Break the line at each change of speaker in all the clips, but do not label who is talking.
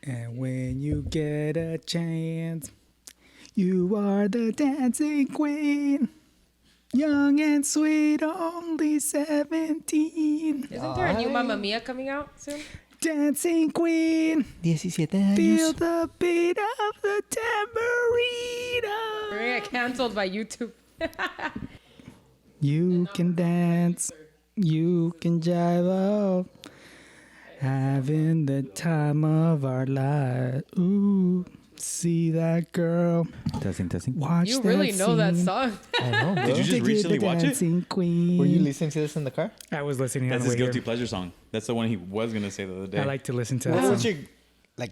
And when you get a chance, you are the dancing queen. Young and sweet, only 17.
Isn't there a new Mamma Mia coming out soon?
Dancing queen.
17
Feel
años.
the beat of the tambourine.
We're gonna get canceled by YouTube.
You can dance. You can jive up. Having the time of our life. Ooh, see that girl.
Testing.
Watch
You really know that
scene.
song.
I know, bro.
Did you just recently watch it?
Dancing queen.
Were you listening to this in the car?
I was listening
That's
on the
his
way
guilty
here.
pleasure song. That's the one he was gonna say the other day.
I like to listen to that
What's
song.
your, like,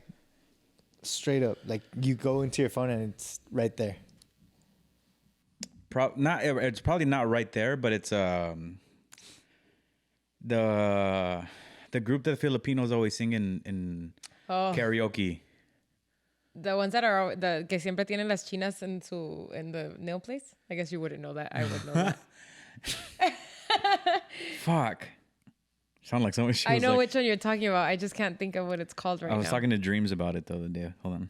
straight up, like, you go into your phone and it's right there?
It's probably not right there, but it's the group that Filipinos always sing in karaoke.
The ones that are the que siempre tienen las chinas in the nail place. I guess you wouldn't know that. I would know that.
Fuck. Sound like someone.
I know which one you're talking about. I just can't think of what it's called right now.
I was talking to Dreams about it the other day. Hold on.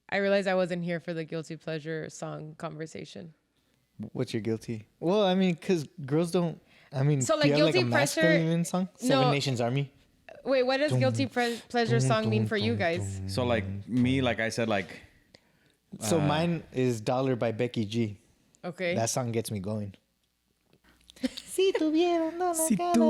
I realized I wasn't here for the guilty pleasure song conversation.
What's your guilty? Well, I mean, because girls don't. I mean,
So,
do
like,
you have, like, a
guilty pleasure-
masculine song? Seven
No.
Nations Army.
Wait, what does guilty pleasure song mean for you guys?
So like me, like I said, like
So mine is Dollar by Becky G.
Okay.
That song gets me going.
Si tú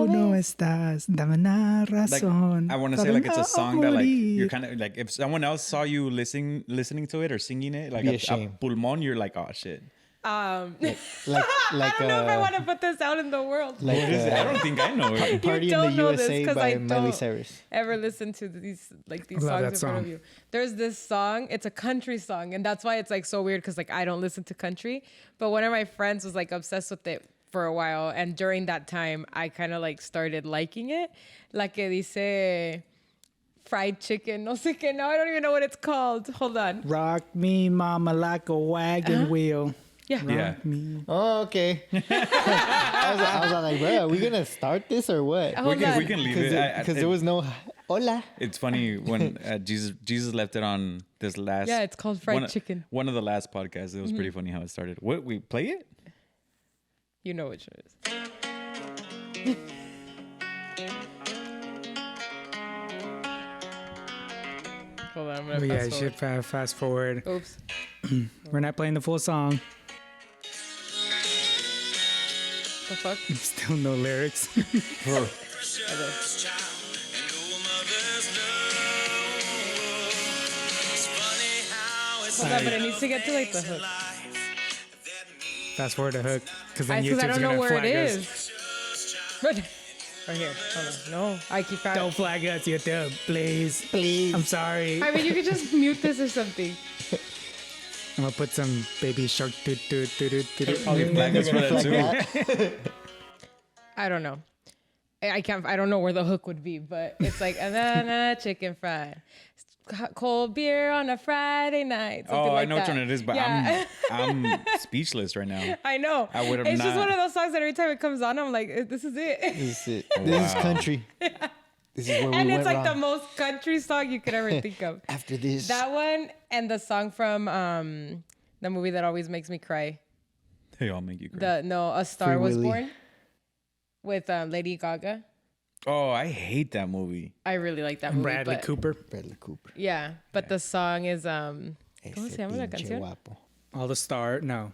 no estás, dame una
like
razón.
I want to say
para
like it's a
no
song that like
morir.
you're kind of like if someone else saw you listening to it or singing it like
Be
a
ashamed.
pulmón, you're like, oh shit.
Like,
I don't know if I want to put this out in the world.
like
What is it? I don't think I know it.
Party in
don't
the
know this
USA
'cause
by
I
Miley
don't.
Cyrus.
Ever listen to these
love
songs
that
in front of
song.
you? There's this song. It's a country song, and that's why it's like so weird because like I don't listen to country. But one of my friends was like obsessed with it for a while, and during that time, I kind of like started liking it. La que dice fried chicken, no sé qué. Now I don't even know what it's called. Hold on.
Rock me, mama, like a wagon wheel.
Yeah.
Yeah.
Me.
Oh, okay. I was like, bro, are we going to start this or what?
Hold
We
on.
can leave it.
Because there was no hola.
It's funny when Jesus left it on this last.
Yeah, it's called fried chicken.
One of the last podcasts. It was pretty funny how it started. What, we play it?
You know which it is. Hold on, I'm gonna
Oh, yeah,
fast
you should fast forward.
Oops.
We're not playing the full song.
The fuck?
Still no lyrics.
Hold on, but it needs to get to like the hook.
Fast forward to hook. Because then
Because
YouTube's
I don't know
going to
where it
flag us.
is. But right here. Hold on. No, I keep trying.
Don't flag us, YouTube. Please.
Please.
I'm sorry.
I mean, you could just mute this or something.
I'm going to put some baby shark.
Probably flag us for that too.
I don't know. I can't. I don't know where the hook would be, but it's like chicken fried, cold beer on a Friday night.
Oh,
like
I know
that.
which one it is, but
Yeah.
I'm speechless right now.
I know.
I would have
It's just
not-
one of those songs that every time it comes on, I'm like, this is it.
This is it. This is country. This is where we
And
went
it's like
wrong.
the most country song you could ever think of.
After this.
That one and the song from the movie that always makes me cry.
They all make you cry.
A Star
Free
Was
Willy.
Born with Lady Gaga.
Oh, I hate that movie.
I really like that movie.
Bradley
but,
Cooper.
Bradley Cooper.
Yeah, but the song is ¿Cómo
Ese
se llama la
pinche
canción?
guapo.
All the Star. No.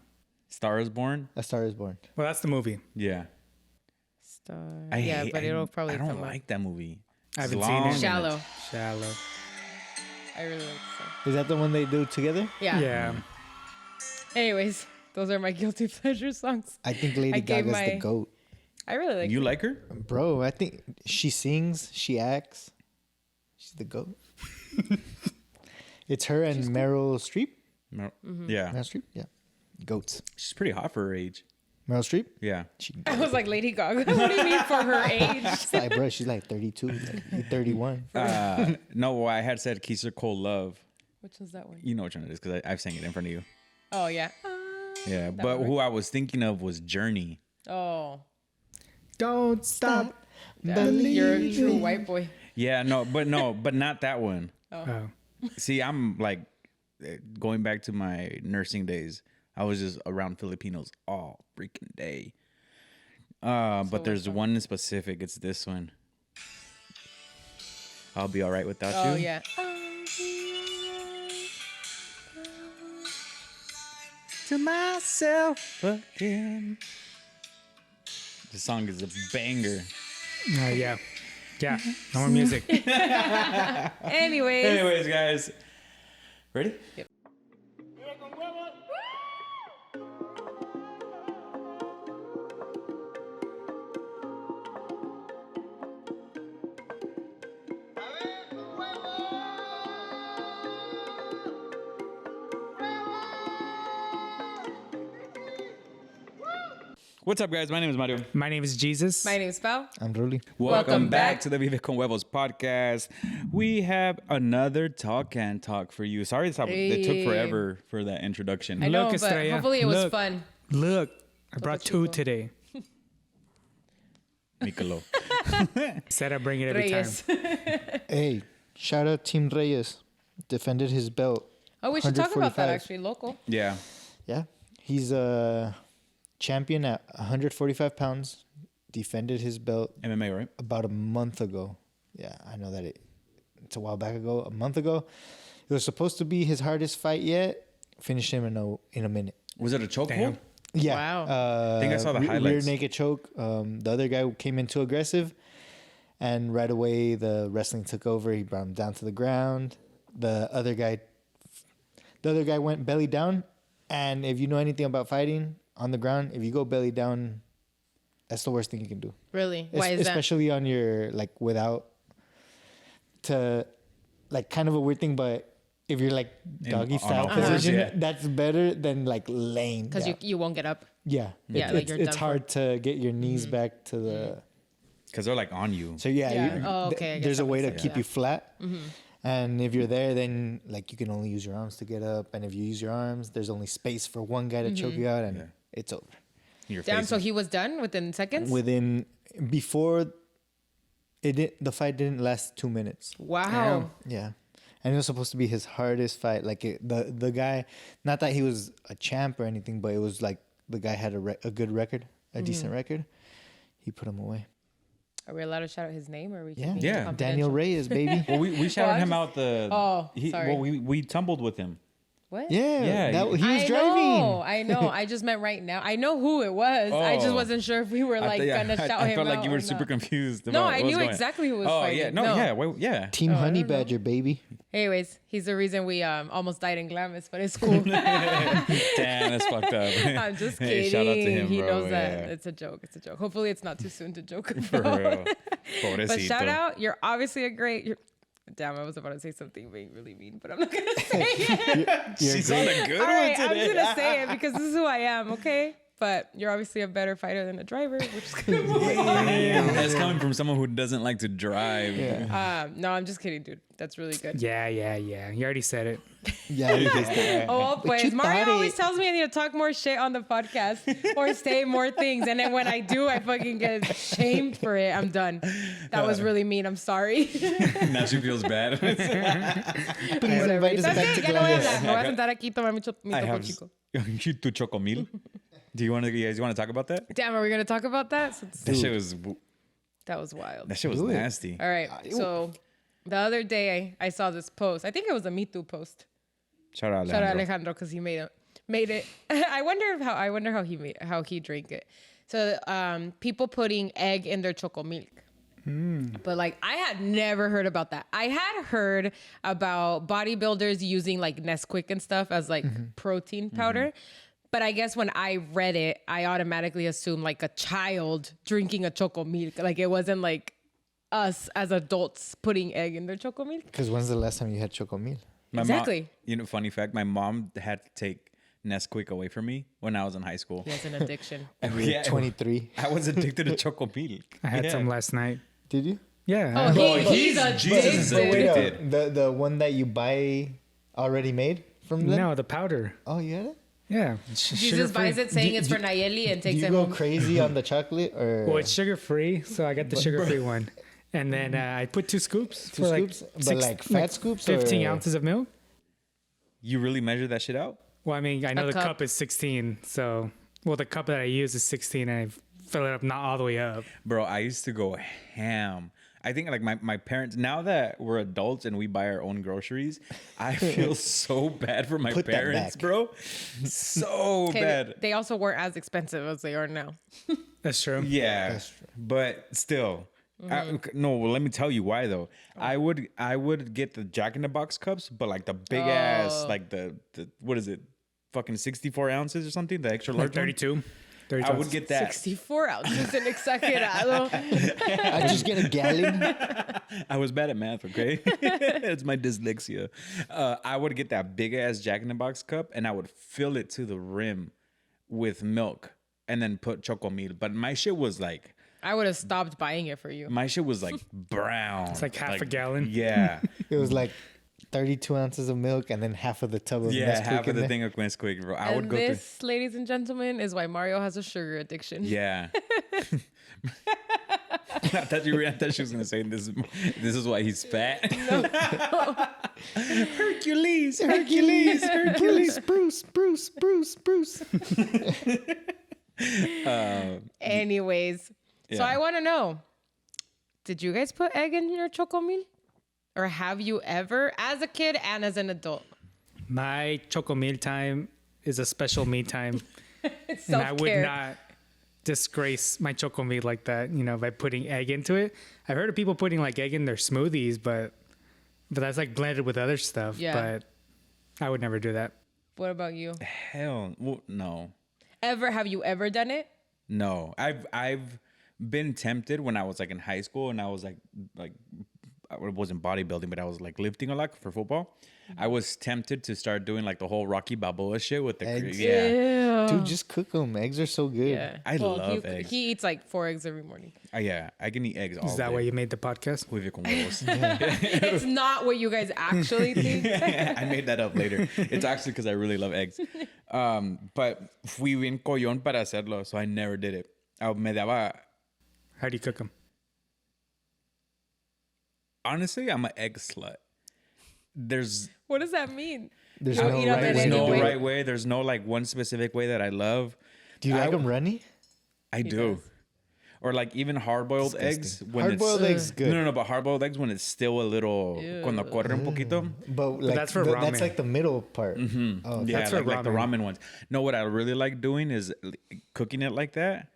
Star is Born.
A Star is Born.
Well, that's the movie.
Yeah.
Star.
I
yeah,
hate,
but it'll probably
I don't
come
like that movie.
I
It's
haven't seen
long
it.
and
Shallow.
Shallow.
I really like the song.
Is that the one they do together?
Yeah.
Yeah.
Anyways, those are my guilty pleasure songs.
I think Lady
I gave
Gaga's the
my-
GOAT.
I really like
You like her?
Bro, I think she sings, she acts. She's the GOAT. It's her and Meryl Streep.
No.
Mm-hmm.
Yeah.
Meryl Streep? Yeah. GOATs.
She's pretty hot for her age.
Meryl Streep?
Yeah.
She,
I was like, Lady Gaga. What do you mean for her age?
she's like, bro, she's like 32, like 31.
No, well, I had said Keisha Cole Love.
Which one's that one?
You know which one it is because I've sang it in front of you.
Oh, yeah.
Yeah. But
one,
who I was thinking of was Journey.
Oh.
Don't stop.
You're a true white boy.
Yeah, but not that one.
Oh.
See, I'm like going back to my nursing days. I was just around Filipinos all freaking day. But there's one in specific. It's this one. I'll be all right without you.
Oh yeah.
To myself again. The song is a banger.
Yeah. Yeah. No more music.
Anyways,
guys. Ready?
Yep.
What's up, guys? My name is Mario.
My name is Geezus.
my name's Pao.
I'm Ruli.
Welcome back
to the Vive con Huevos podcast. We have another talk and talk for you. Sorry, it took forever for that introduction.
I know,
Look,
but
Estrella,
hopefully it was
look.
fun.
Look, I brought two
chico.
today.
Mikalo.
Said I bring it every
Reyes.
time.
Hey, shout out Team Reyes. Defended his belt.
Oh, we should talk about that
145.
actually. Local.
Yeah.
Yeah. He's a champion at 145 pounds. Defended his belt
MMA, right?
about a month ago. Yeah, I know that it's a while back ago. A month ago. It was supposed to be his hardest fight yet. Finished him in a minute.
Was it a chokehold?
Damn.
Yeah.
Wow.
I
think I saw the
Rear
highlights.
naked choke. The other guy came in too aggressive. And right away, the wrestling took over. He brought him down to the ground. The other guy went belly down. And if you know anything about fighting on the ground, if you go belly down, that's the worst thing you can do.
Really? Why is that?
Especially on your, like, without to, like, kind of a weird thing, but if you're, like, doggy
on
style
all fours,
position,
yeah.
that's better than, like, laying
Because
down.
you won't get up.
Yeah.
Yeah, like
It's,
you're
it's
done for.
hard to get your knees back to the...
Because they're like on you.
So, yeah.
Yeah. Oh, okay, I guess
there's a
that
way to
makes
keep
sense.
you flat.
Mm-hmm.
And if you're there, then, like, you can only use your arms to get up. And if you use your arms, there's only space for one guy to choke you out, and
Yeah.
it's over.
Your
Damn.
face
So
is-
he was done within seconds.
Before the fight didn't last 2 minutes.
Wow.
Yeah. And it was supposed to be his hardest fight. Like the guy, not that he was a champ or anything, but it was like the guy had a good record, a decent record. He put him away.
Are we allowed to shout out his name, or are we?
Yeah.
keeping it
Yeah.
Daniel
confidential?
Reyes, baby.
Well, we shouted
Well,
him out the.
Oh, sorry.
Well, we tumbled with him.
What?
Yeah.
Yeah,
He was
I
driving.
know. I know. I just meant right now. I know who it was. I just
Oh.
wasn't sure if we were like gonna shout
I
him
felt
out.
like you
or
were super
not.
confused.
No,
about
I
what was
knew
going-
exactly who was
Oh
fighting.
yeah, no, yeah, well, yeah.
Team Honey Badger, baby.
Anyways, he's the reason we almost died in Glamis, but it's cool.
Damn, that's fucked up.
I'm just kidding.
Hey, shout out to him,
He
bro.
knows that
Yeah.
it's a joke. It's a joke. Hopefully, it's not too soon to joke
For
about.
real.
But
Pobrecito.
shout out, you're obviously a great. Damn, I was about to say something being really mean, but I'm not gonna say it.
She's on a good
All right,
one
I'm
today.
gonna say it because this is who I am. Okay, but you're obviously a better fighter than a driver, which is gonna move on.
That's coming from someone who doesn't like to drive.
Yeah.
No, I'm just kidding, dude. That's really good.
Yeah. You already said it.
Yeah. He just did that.
Oh,
But
pues
you
Mario
thought
always
it.
tells me I need to talk more shit on the podcast or say more things, and then when I do, I fucking get shamed for it. I'm done. That was really mean. I'm sorry.
Now she feels bad.
Please invite us
¿Sabes
back
qué?
to
Ya no voy a
Glamis.
hablar. Me voy a sentar aquí y tomar mi
I
topo
have
chico.
tu choco-milk. Do you guys want to talk about that?
Damn, are we gonna talk about that?
That shit was
wild.
Do it.
nasty.
All right. So the other day I saw this post. I think it was a Me Too post.
Shout out
Shout out
Alejandro.
Alejandro because he made it. I wonder how he drank it. So people putting egg in their choco-milk. But like I had never heard about that. I had heard about bodybuilders using like Nesquik and stuff as like protein powder. But I guess when I read it, I automatically assumed like a child drinking a choco-milk. Like it wasn't like us as adults putting egg in their choco-milk.
Because when's the last time you had choco-milk?
My
Exactly.
Funny fact, my mom had to take Nesquik away from me when I was in high school.
He has an addiction.
Yeah,
23.
I was addicted to choco-milk.
I had some last night.
Did you?
Yeah.
Oh, he's
Jesus is
addicted.
addicted.
The one that you buy already made from them?
No, the powder.
Oh, you had it?
Yeah.
Jesus buys it saying it's for Nayeli and
Do
takes
you
it
go
home.
crazy on the chocolate or?
Well, it's sugar free, so I got the sugar free one. And then I put 2 scoops.
Two
for
scoops? But like fat scoops
15
or-
ounces of milk.
You really measure that shit out?
Well, I mean, I know
A
the
cup.
cup is 16. So, well, the cup that I use is 16 and I fill it up not all the way up.
Bro, I used to go ham. I think like my parents, now that we're adults and we buy our own groceries, I feel so bad for my
Put that
parents,
back.
bro. So
Okay,
bad.
they also weren't as expensive as they are now.
That's true.
Yeah.
That's true.
But still. No, well, let me tell you why though. I would get the Jack in the Box cups, but like the big ass, like the what is it? Fucking 64 ounces or something, the extra large
Like
one?
32. 32
I would
ounces.
get that.
64 ounces en exagerado.
I just get a gallon.
I was bad at math, okay? It's my dyslexia. I would get that big ass Jack in the Box cup and I would fill it to the rim with milk and then put choco-milk. But my shit was like,
I would have stopped buying it for you.
my shit was like brown.
It's like half a gallon.
Yeah.
It was like 32 ounces of milk and then half of the tub of
Yeah,
Nesquik
half
in
of the
there.
thing of Nesquik, bro. I would
And
go through.
this, ladies and gentlemen, is why Mario has a sugar addiction.
Yeah. I thought she was gonna say this is why he's fat. Hercules.
Bruce.
Anyways, so
Yeah.
I want to know, did you guys put egg in your choco-milk? Or have you ever, as a kid and as an adult?
My choco-milk time is a special me time.
It's
And I would
self-care.
not disgrace my choco-milk like that, by putting egg into it. I've heard of people putting like egg in their smoothies, but that's like blended with other stuff.
Yeah.
But I would never do that.
What about you?
Hell, well, no.
Have you ever done it?
No, I've been tempted when I was like in high school and I was like I wasn't bodybuilding, but I was like lifting a lot for football. I was tempted to start doing like the whole Rocky Balboa shit with the
Eggs.
yeah.
Dude, just cook them. Eggs are so good.
Yeah.
I love
he,
eggs.
He eats like 4 eggs every morning.
Yeah, I can eat eggs all
Is that
day.
why you made the podcast?
Huevos con huevos.
It's not what you guys actually think.
I made that up later. It's actually because I really love eggs. But fui bien collón para hacerlo, so I never did it. Me daba.
How do you cook them?
Honestly, I'm an egg slut. There's
What does that mean?
There's
You
no
eat 'em
right
in
way
any
to
no
do
way?
it.
right way. There's no like one specific way that I love.
Do you like them runny?
I do.
does.
Or like even hard-boiled eggs when
Hard-boiled
it's
eggs good.
No, but hard-boiled eggs when it's still a little cuando corre un poquito.
But like
that's for
that's
ramen.
like the middle part. Oh,
Yeah,
That's for
like the ramen ones. No, what I really like doing is cooking it like that.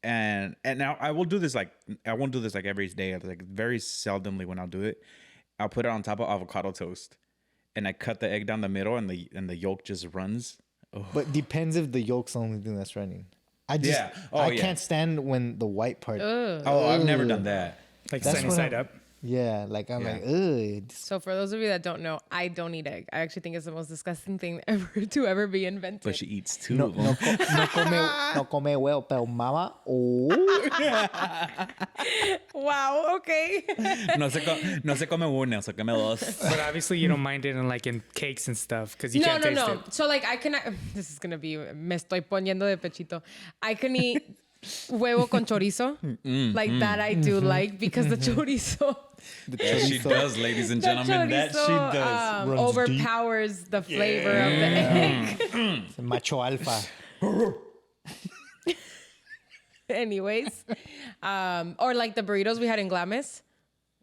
And now I will do this like I won't do this like every day. Like very seldomly when I'll do it. I'll put it on top of avocado toast, and I cut the egg down the middle, and the yolk just runs. Oh.
But depends if the yolk's the only thing that's running. I just
Yeah. Oh,
I
yeah.
can't stand when the white part.
Oh, I've never done that.
Like
That's
sunny
what
side
I'm-
up?
Yeah, like I'm
Yeah.
like, ugh.
So for those of you that don't know, I don't eat egg. I actually think it's the most disgusting thing ever to ever be invented.
But she eats two
No,
of them.
no come well, pero mama. Oh,
Wow. Okay.
No se come una, se come dos.
But obviously you don't mind it in cakes and stuff because you
No,
can't
no,
taste
no.
it.
So like I can. This is gonna be. Me estoy poniendo de pechito. I can eat huevo con chorizo. Like that I do like because the chorizo.
That she does, ladies and gentlemen. That she does.
Runs
Overpowers the flavor of the egg.
macho alfa.
Anyways, or like the burritos we had in Glamis.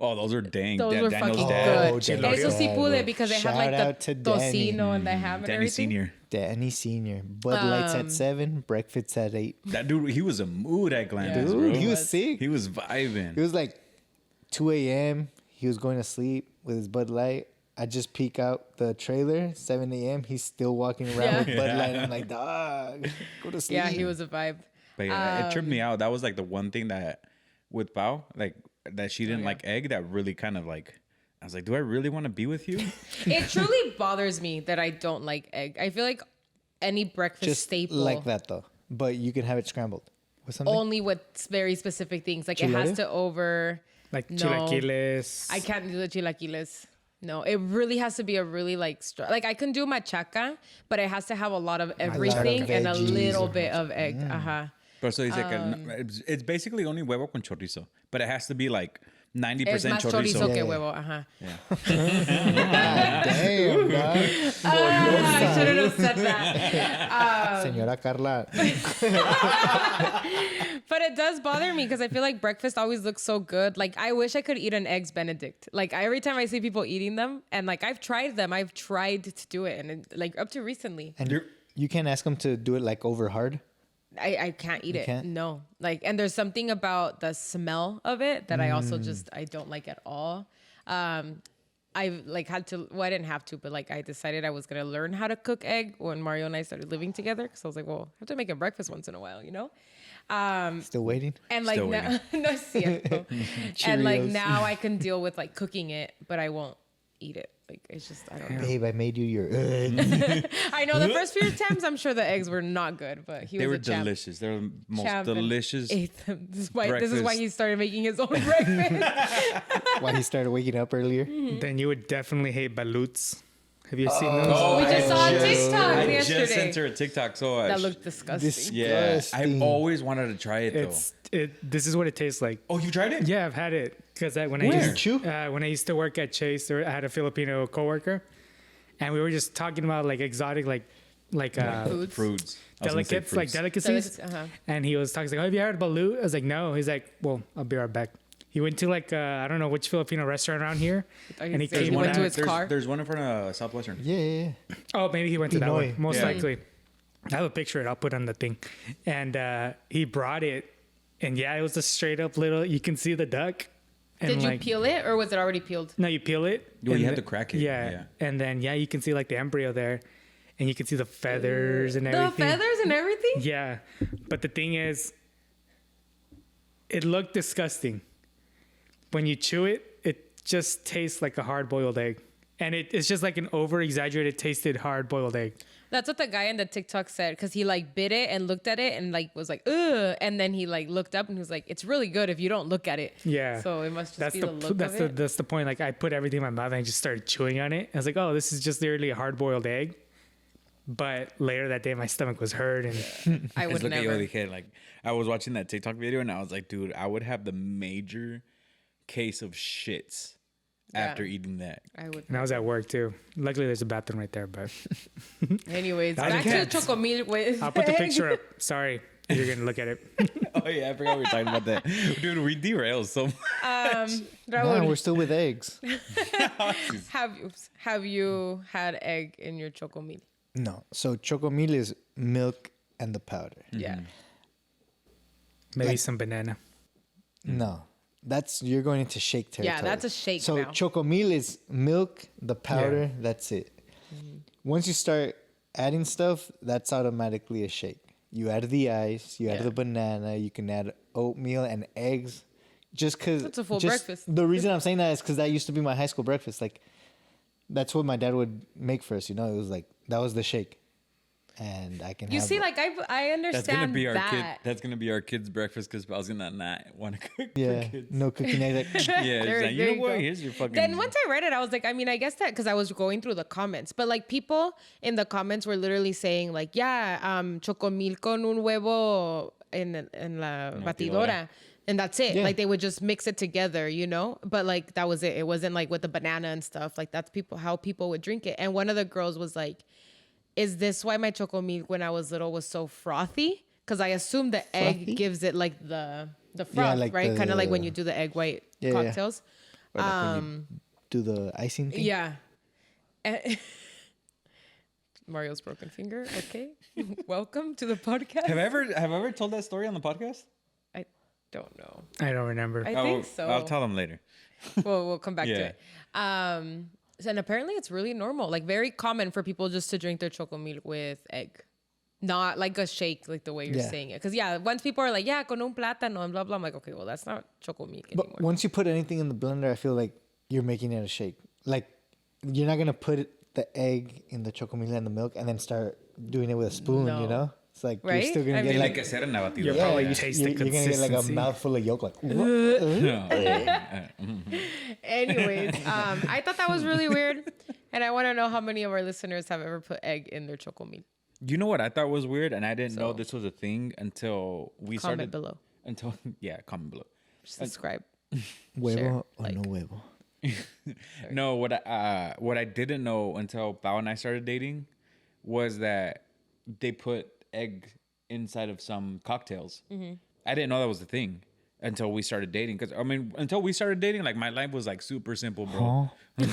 Oh, those are dang.
Those were
Daniel's
fucking
dad.
good.
Daniel's
Eso sí
dad,
pude
bro.
because they
Shout
had
out
like
to
the
Danny.
tocino and the ham and
Danny
everything.
Senior.
Danny Senior. Bud Lights at 7, breakfast at 8.
That dude, he was a mood at Glamis,
Dude,
bro.
he was sick.
He was vibing.
It was like 2 a.m. He was going to sleep with his Bud Light. I just peek out the trailer, 7 a.m. He's still walking around
Yeah.
with Bud Light. I'm like, dog, go to sleep.
Yeah, he was a vibe.
But yeah, it tripped me out. That was like the one thing that with Pao, like that she didn't like egg. That really kind of like, I was like, do I really want to be with you?
It truly bothers me that I don't like egg. I feel like any breakfast
Just
staple
like that, though. But you can have it scrambled with something.
only with very specific things. Like it has
Chilete?
to over.
Like
No.
chilaquiles.
I can't do the chilaquiles. No, it really has to be a really like like I can do machaca, but it has to have a lot of everything and a
veggies
little
and-
bit of egg.
Pero so dice que it's basically only huevo con chorizo, but it has to be like
Es
90%
más chorizo
Yeah,
que
yeah.
huevo. Ajá.
God damn, dog.
I shouldn't have said that.
Señora Carla.
But it does bother me because I feel like breakfast always looks so good. Like I wish I could eat an eggs Benedict. Like every time I see people eating them, and like I've tried them, I've tried to do it, and like up to recently,
And you can't ask them to do it like over hard.
I can't eat it.
can't?
No, like, and there's something about the smell of it that I also just I don't like at all. I like had to. Well, I didn't have to, but like I decided I was gonna learn how to cook egg when Mario and I started living together. Because I was like, well, I have to make a breakfast once in a while, you know.
Still waiting.
And like
Still
now, no, es cierto. And like
Cheerios.
now I can deal with like cooking it, but I won't eat it. Like it's just I don't know.
Babe, I made you your.
I know the first few times I'm sure the eggs were not good, but he
They
was
were
a champ.
delicious. They were the most
Champ and
delicious.
ate them. This is why
breakfast.
he started making his own breakfast.
Why he started waking up earlier.
Then you would definitely hate baluts. Have you seen those?
We just saw on
just-
TikTok
I
yesterday.
just sent her a TikTok, so
That looked disgusting.
yeah.
Disgusting.
I've always wanted to try it though.
This is what it tastes like.
Oh, you tried it?
Yeah, I've had it because when
Where?
I used
Chew?
when I used to work at Chase, I had a Filipino coworker, and we were just talking about like exotic
Foods.
Fruits. I was gonna say
delicates, like
fruits.
delicacies. And he was talking like, "Oh, have you heard of balut?" I was like, "No." He's like, "Well, I'll be right back." He went to like I don't know which Filipino restaurant around here, and he
There's
came
one
back.
to his car.
There's one in front of Southwestern.
Yeah.
Oh, maybe he went to that one.
Pinoy.
Most
Yeah.
likely. I have a picture of it. I'll put on the thing. And he brought it. And yeah, it was a straight up little, you can see the duck. And
Did you
like,
peel it or was it already peeled?
No, you peel it.
Well,
and
you have
the-
to crack it.
Yeah.
Yeah.
And then, yeah, you can see like the embryo there. And you can see the feathers and
The
everything.
feathers and everything?
Yeah. But the thing is, it looked disgusting. When you chew it, it just tastes like a hard boiled egg. And it's just like an over exaggerated tasted hard boiled egg.
That's what the guy in the TikTok said because he like bit it and looked at it and like was like, ugh. And then he like looked up and he was like, it's really good if you don't look at it.
Yeah.
So it must just
That's
be
the
the look of it.
that's the point. Like I put everything in my mouth and I just started chewing on it. I was like, oh, this is just literally a hard boiled egg. But later that day, my stomach was hurt, and
I
It's
would
lo que yo
never.
dije, like I was watching that TikTok video and I was like, dude, I would have the major case of shits after eating that.
I would.
I was at work too. Luckily, there's a bathroom right there, but
Anyways,
That's
back to
okay.
choco-milk with
I'll put the picture up. Sorry, you're gonna look at it.
Oh yeah, I forgot we were talking about that. Dude, we derailed so much.
Raul,
No, we're still with eggs.
have you had egg in your choco-milk?
No. So choco-milk is milk and the powder.
Yeah.
Maybe some banana.
No. You're going into shake territory.
Yeah, that's a shake
So
now.
choco-milk is milk, the powder,
Yeah.
that's it. Once you start adding stuff, that's automatically a shake. You add the ice, you add
Yeah.
the banana, you can add oatmeal and eggs. Just because
That's a full breakfast.
The reason I'm saying that is because that used to be my high school breakfast. Like, that's what my dad would make for us. You know, it was like that was the shake, and I can.
You
have
see, like I understand
That's gonna be our
that.
kid. That's gonna be our kids' breakfast because I was gonna not want to cook
yeah,
for kids.
no cooking eggs. Like,
Yeah,
There-
it's like,
there
you
you
know what?
go.
Here's your fucking.
Then once I read it, I was like, I mean, I guess that because I was going through the comments, but like people in the comments were literally saying like, yeah, chocomil con un huevo en la batidora. And that's it.
Yeah.
Like they would just mix it together, you know? But like that was it. It wasn't like with the banana and stuff. Like that's how people would drink it. And one of the girls was like, is this why my chocomilk when I was little was so frothy? Because I assume the egg
Frothy?
gives it like the froth,
like
right? Kind of like when
the-
you do the egg white
Yeah, yeah.
cocktails.
or like when you do the icing thing.
Yeah. Mario's broken finger. Okay. Welcome to the podcast.
have I ever told that story on the podcast?
I don't know.
I don't remember.
I think so.
I'll tell them later.
We'll come back to
Yeah.
it. And apparently it's really normal, like very common for people just to drink their chocomilk with egg. Not like a shake, like the way you're
Yeah.
saying it. Because once people are like, yeah, con un plátano and blah, blah, I'm like, okay, well, that's not chocomilk anymore.
But once you put anything in the blender, I feel like you're making it a shake. Like you're not gonna put the egg in the choco-milk and the milk and then start doing it with a spoon.
No.
You know, it's like
Right?
you're still gonna
I
get
mean-
like
que ser en la batidora.
You're
yeah,
probably
you,
taste
you're,
the
you're gonna get like a
consistency.
mouthful of yolk. Like
No.
Anyways, I thought that was really weird. And I want to know how many of our listeners have ever put egg in their chocomilk.
You know what I thought was weird, and I didn't know
So-
this was a thing until we
Comment
started.
below.
Comment below.
Subscribe.
Huevo
Share,
or
like-
no huevo?
No, what I didn't know until Pao and I started dating was that they put egg inside of some cocktails. I didn't know that was the thing until we started dating. Because I mean, until we started dating, like my life was like super simple, bro.
We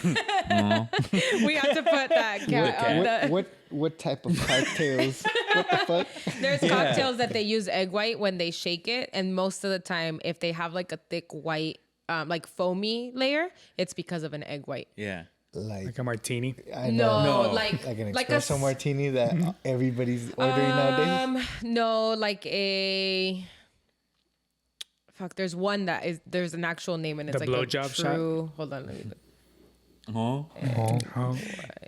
have to put that cat on the.
What type of cocktails? What the fuck?
There's cocktails that they use egg white when they shake it, and most of the time, if they have like a thick white, like foamy layer, it's because of an egg white.
Yeah.
Like a martini.
I know.
No,
No.
like
Like an
like
espresso martini that everybody's ordering nowadays.
No, like a. Fuck, there's one that is. There's an actual name, and it's
The
like a
blowjob shot?
true. Hold on, let me look.
Oh.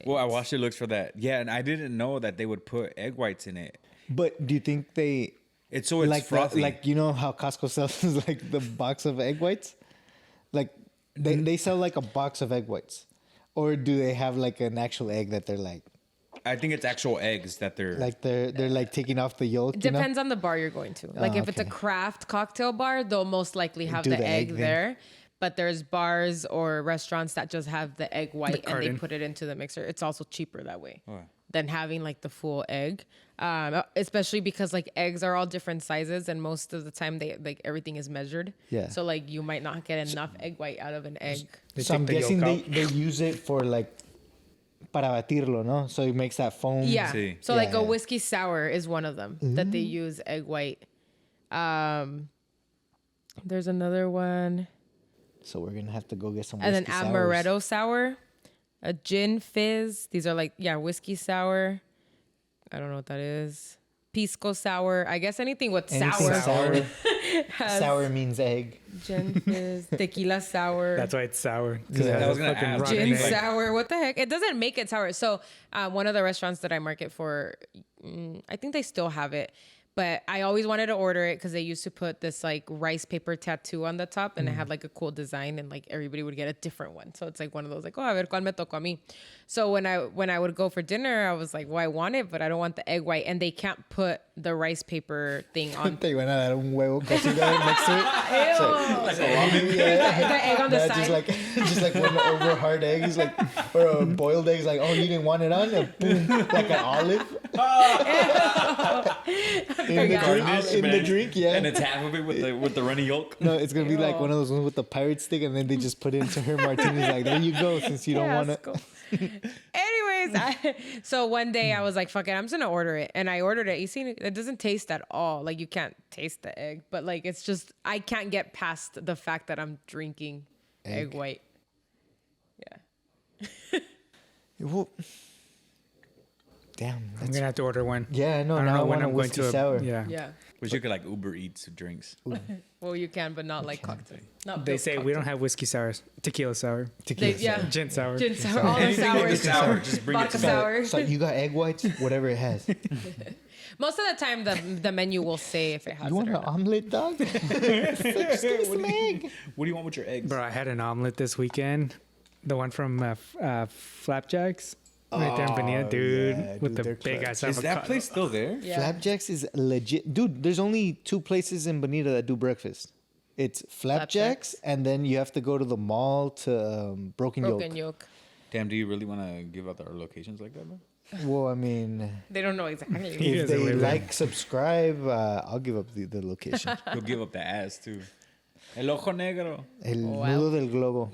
Well, I watched it looks for that. Yeah, and I didn't know that they would put egg whites in it.
But do you think they
It's so it's
like
frothy.
like you know how Costco sells like the box of egg whites? Like they sell like a box of egg whites. Or do they have like an actual egg that they're like
I think it's actual eggs that they're
they're like taking off the yolk?
It
you know?
depends on the bar you're going to. Like if it's a
okay.
craft cocktail bar, they'll most likely have
Do
the
the egg
egg
thing.
there. But there's bars or restaurants that just have the egg white and they
carton.
put it into the mixer. It's also cheaper that way
Oh.
than having like the full egg. Especially because like eggs are all different sizes and most of the time they like everything is measured.
Yeah.
So like you might not get enough egg white out of an egg.
They
So I'm
take the
guessing
yolk
they
out.
use it for like para batirlo, no? So it makes that foam.
Yeah.
See.
So like
Yeah.
a whiskey sour is one of them that they use egg white. There's another one.
So we're gonna have to go get some
And then
whiskey sours.
amaretto sour, a gin fizz. These are like, whiskey sour. I don't know what that is. Pisco sour. I guess anything with
Anything
sour.
sour. Sour means egg.
Gin fizz, tequila sour.
That's why it's sour.
Yeah.
I was gonna ask.
rotten
Gin
egg.
sour. What the heck? It doesn't make it sour. So one of the restaurants that I market for, I think they still have it. But I always wanted to order it because they used to put this like rice paper tattoo on the top and it had like a cool design and like everybody would get a different one. So it's like one of those like, oh, a ver cuál me tocó a mí. So when I would go for dinner, I was like, well, I want it, but I don't want the egg white. And they can't put the rice paper thing on.
Te iban a dar un huevo cocido next to it.
Like a ramen.
The egg on the
Yeah,
side.
just like one over hard egg. He's like, or a boiled egg. He's like, oh, you didn't want it on? And boom, like an olive. in the
Garnish,
drink, yeah.
And it's half of it with the runny yolk.
No, it's gonna be like one of those ones with the pirate stick, and then they just put it into her martinis. Like, there you go, since you don't want it.
Anyways, so one day I was like, fuck it, I'm just gonna order it. And I ordered it. You see, it doesn't taste at all. Like you can't taste the egg, but like it's just, I can't get past the fact that I'm drinking egg white. Yeah.
Well, damn.
I'm gonna have to order one.
Yeah, no,
I don't
now
know
I
when
want a
I'm going
whiskey
to.
sour.
Yeah.
Yeah.
Wish you could like Uber Eats drinks.
Well, you can, but not like cocktail. Not
They
milk
say we
cocktail.
don't have whiskey sours, tequila sour,
Tequila
They- yeah.
sour.
gin sour.
Gin sour, all the
Anything with the
sours.
sour, just bring it
Vodka
to me.
sour.
So you got egg whites, whatever it has.
Most of the time, the menu will say if it has
You want
it
an
or not.
omelet, dog? Just give me some egg.
What do you want with your eggs?
Bro, I had an omelet this weekend. The one from Flapjacks. Right there in Bonita, dude.
yeah,
with
dude,
the
they're
big
clutch.
ass
Is that
avocado.
place still there?
Yeah.
Flapjacks is legit. Dude, there's only 2 places in Bonita that do breakfast. It's Flapjacks, and then you have to go to the mall to Broken
Broken
Yolk.
yolk.
Damn, do you really want to give out our locations like that, bro?
Well, I mean,
They don't know exactly.
He
if
doesn't
they
live there.
like, subscribe, I'll give up the location.
He'll give up the ass too. El ojo negro.
El
Wow.
nudo del globo.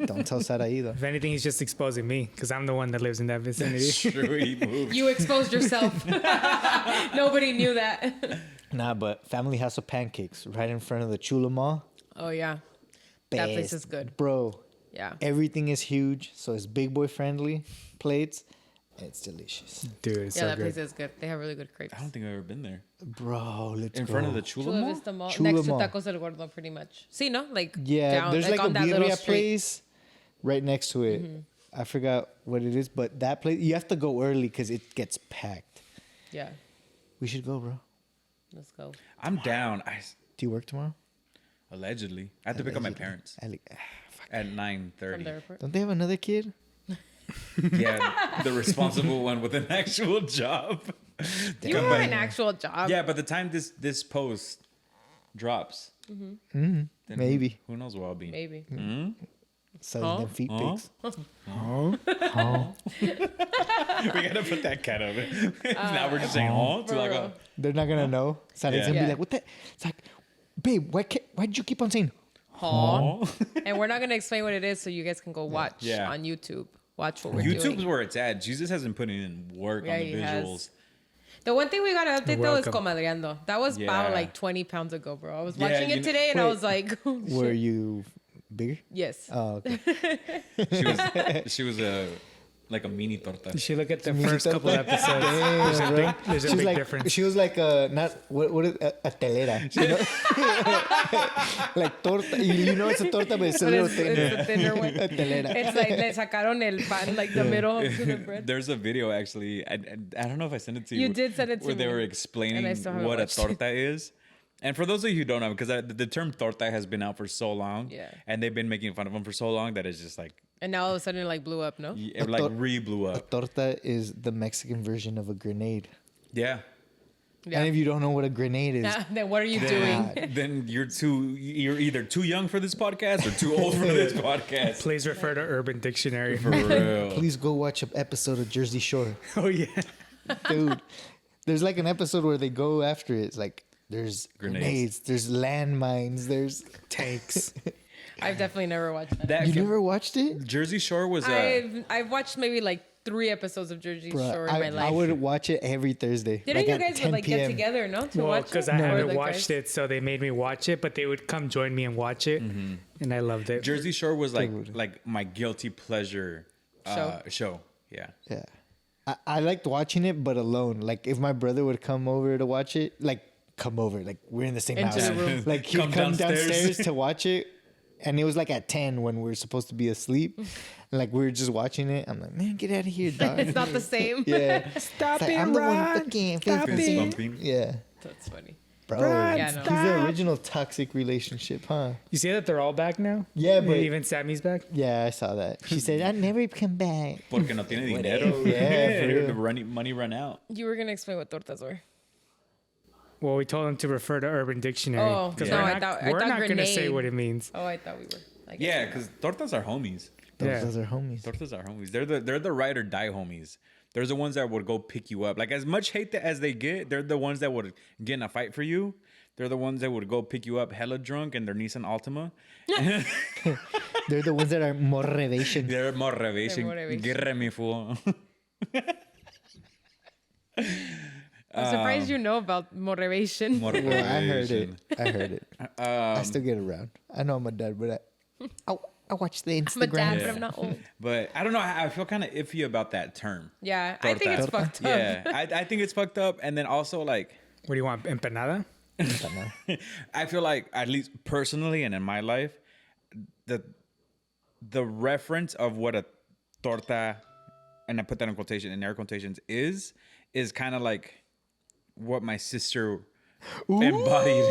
Don't tell Sara either.
If anything, he's just exposing me because I'm the one that lives in that vicinity.
True, he moved.
You exposed yourself. Nobody knew that.
Nah, but Family House of Pancakes right in front of the Chula Mall.
Oh yeah, that place
Best.
is good.
Bro,
Yeah.
everything is huge, so it's big boy friendly plates. It's delicious.
Dude, it's
Yeah,
so
that
good.
place is good. They have really good crepes.
I don't think I've ever been there.
Bro, let's
In
go.
front of the Chula
Chula
Mall?
Vista Mall,
Chula
next
Mall.
to Tacos El Gordo, pretty much. See, no, like
Yeah,
down,
there's like a
on that little
birria
street.
place right next to it. I forgot what it is, but that place, you have to go early because it gets packed.
Yeah,
We should go, bro.
let's go.
I'm down.
Do you work tomorrow?
Allegedly. I have to pick up my parents at
From
9:30.
the airport.
Don't they have another kid?
Yeah, the responsible one with an actual job.
You have an actual job.
Yeah, by the time this post drops, Then
Maybe.
Who knows what I'll be?
Maybe.
Selling them feet
Huh?
pics.
We gotta put that cat of it. Now we're just saying, oh, to like a.
They're not gonna know. Sally's gonna
Yeah.
be like, what the? It's like, babe, why'd you keep on saying?
Huh? And we're not gonna explain what it is, so you guys can go watch
Yeah.
on YouTube. Watch what we're
YouTube's
doing.
where it's at. Geezus has been putting in work
Yeah,
on the
he has.
visuals.
The one thing we gotta update though is
welcome.
comadreando. That was
Yeah.
about like 20 pounds ago, bro. I was
Yeah,
watching
you
it
know-
today and I
Wait.
was like, oh,
Were
shit.
you bigger?
Yes.
Oh, okay.
She was like a mini torta.
You should look at the
Mini
first couple
torta.
episodes.
Damn, bro.
There's a
She was
big
like,
difference.
She was like not what is a telera, you know? Like torta. You know it's a torta, but it's a
But
little
it's
thinner.
a thinner one.
A telera.
It's like le sacaron el pan, like the middle of the bread.
There's a video actually. I don't know if I sent it to you.
You did send it to
where they
me.
were
And
explaining
I still haven't
what a
watched it.
torta is. And for those of you who don't know, because the term torta has been out for so long,
Yeah.
and they've been making fun of them for so long that it's just like
And now all of a sudden it like blew up, no?
it like re-blew
A
up.
torta is the Mexican version of a grenade.
Yeah.
And if you don't know what a grenade is,
Then what are you doing?
Then you're either too young for this podcast or too old for this podcast.
Please refer to Urban Dictionary.
For real.
please go watch an episode of Jersey Shore.
Oh yeah.
Dude, there's like an episode where they go after it. It's like there's grenades, there's landmines, there's
Tanks. I've definitely never watched that.
That
You never watched it?
Jersey Shore was
I've watched maybe like 3 episodes of Jersey
Bruh,
Shore in my life.
I would watch it every Thursday.
Didn't you
at
guys
10
like get
PM.
together, no? To
Well,
watch
because
it?
I
Or
haven't
the
watched
guys?
it, so they made me watch it. But they would come join me and watch it, and I loved it.
Jersey Shore was
Dude.
like my guilty pleasure show. Yeah.
Yeah. I liked watching it, but alone. Like if my brother would come over to watch it, like we're in the same
Into
house.
the room.
Like he'd
Come
come
downstairs.
downstairs to watch it. And it was like at 10 when we were supposed to be asleep. And like we were just watching it. I'm like, man, get out of here, dog.
It's not the same.
Yeah.
Stop
It's like,
it,
I'm the one
Ron.
fucking
Stop
fist
it.
Bumping.
Yeah.
That's funny.
Bro,
Ron,
Yeah, no.
he's the original toxic relationship, huh?
You see that they're all back now?
Yeah, but
even Sammy's back.
yeah, I saw that. She said, "I'll never come back."
Porque no tiene dinero.
Yeah, for real.
The money run out.
You were gonna explain what tortas were.
Well, we told them to refer to Urban Dictionary.
Oh,
'cause
no,
we're
I
not,
thought
we're not going to say
grenade.
what it means.
Oh, I thought we were. I guess
Yeah,
we were.
because tortas are homies.
Those are homies.
Tortas are homies. They're the ride or die homies. They're the ones that would go pick you up. Like as much hate as they get, they're the ones that would get in a fight for you. They're the ones that would go pick you up hella drunk in their Nissan Altima.
They're the ones that are motivation.
They're motivation.
motivation.
Guerra mi fool.
I'm surprised you know about motivation.
Well, I heard it.
Motivation.
I still get around. I know I'm a dad, but I watch the
I'm a
Instagram.
dad,
Yeah.
but I'm not old.
But I don't know. I feel kind of iffy about that term.
Yeah, I think it's
Torta.
fucked up.
Yeah, I think it's fucked up. And then also like,
What do you want? Empanada?
I feel like at least personally and in my life, the reference of what a torta, and I put that in air quotations, is kind of like what my sister embodied.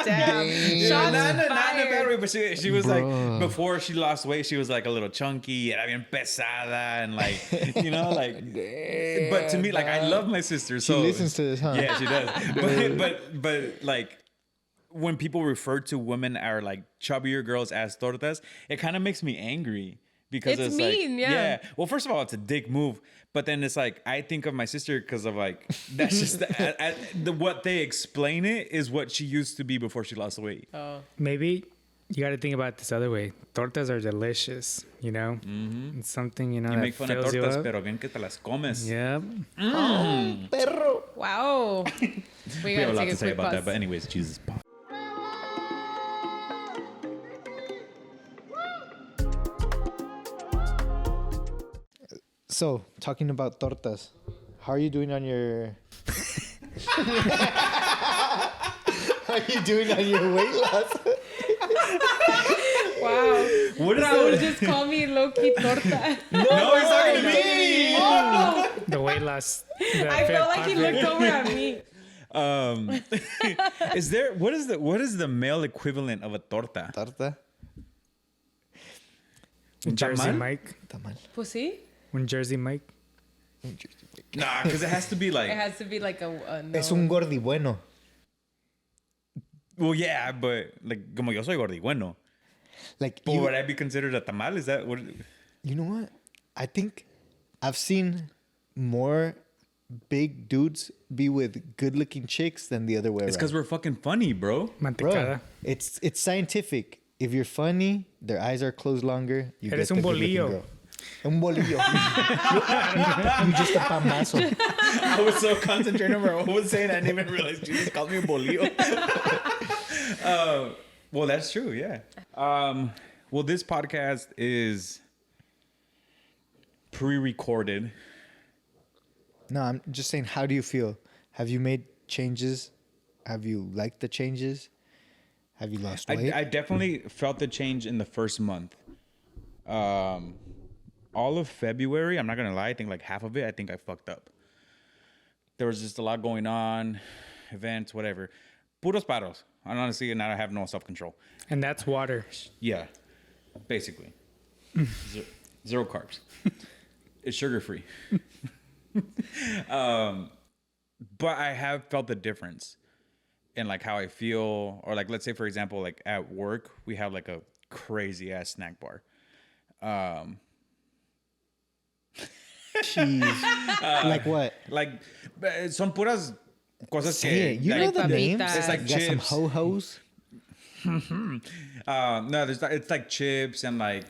Damn. Shots
Not in a
fired.
bad way, but she was
Bro.
like, before she lost weight, she was like a little chunky, era bien pesada, and like, you know, like, but to me, like, I love my sister.
She
So
listens to this, huh?
yeah, she does. But like, when people refer to women are like chubbier girls as tortas, it kind of makes me angry because
It's
it's
mean,
like,
yeah.
Well, first of all, it's a dick move, but then it's like I think of my sister because of like that's just what they explain it is what she used to be before she lost weight.
Oh,
Maybe you got to think about it this other way. Tortas are delicious, you know? It's something, you know,
You
that
make fun of
fills you
tortas,
up.
pero bien que te las comes.
Yep.
Perro.
wow.
We have a lot
take
to say
quick
about that,
pause.
but anyways, Jesus.
So, talking about tortas, how are you doing on your? How are you doing on your weight loss?
Wow.
What is
Raul
that?
just called me low-key torta.
No, he's talking to me.
The weight loss. The
I felt like he
fat
looked over at me.
Is there what is the male equivalent of a torta?
Torta.
Jersey
tamal?
Mike.
Tamal.
Pussy?
When Jersey Mike.
Nah, because it has to be like
It has to be like a no.
Es un gordi bueno.
Well, yeah, but like, como yo soy gordibueno.
Like,
But would I be considered a tamal? Is that what?
you know what? I think I've seen more big dudes be with good-looking chicks than the other way
It's because
around.
we're fucking funny, bro.
Bro,
Mantecada.
it's scientific. If you're funny, their eyes are closed longer. You
Eres
get the
un
good-looking
bolillo.
girl. Un bolillo. you just a pambazo.
I was so concentrated on what I was saying, I didn't even realize Jesus called me a bolillo. Well, that's true, yeah. Well, this podcast is pre-recorded.
No, I'm just saying, how do you feel? Have you made changes? Have you liked the changes? Have you lost weight?
I definitely felt the change in the first month. All of February, I'm not gonna lie, I think like half of it, I think I fucked up. There was just a lot going on, events, whatever. Puros paros. And honestly, now I have no self-control.
And that's water.
Yeah, basically. Zero carbs. It's sugar-free. But I have felt the difference in like how I feel, or like, let's say for example, like at work, we have like a crazy ass snack bar.
Jeez. Like what?
Like son puras cosas
Say
que
it. You
like,
know the
papitas.
names?
It's like
Got some
chips.
ho-hos.
No, it's like chips and like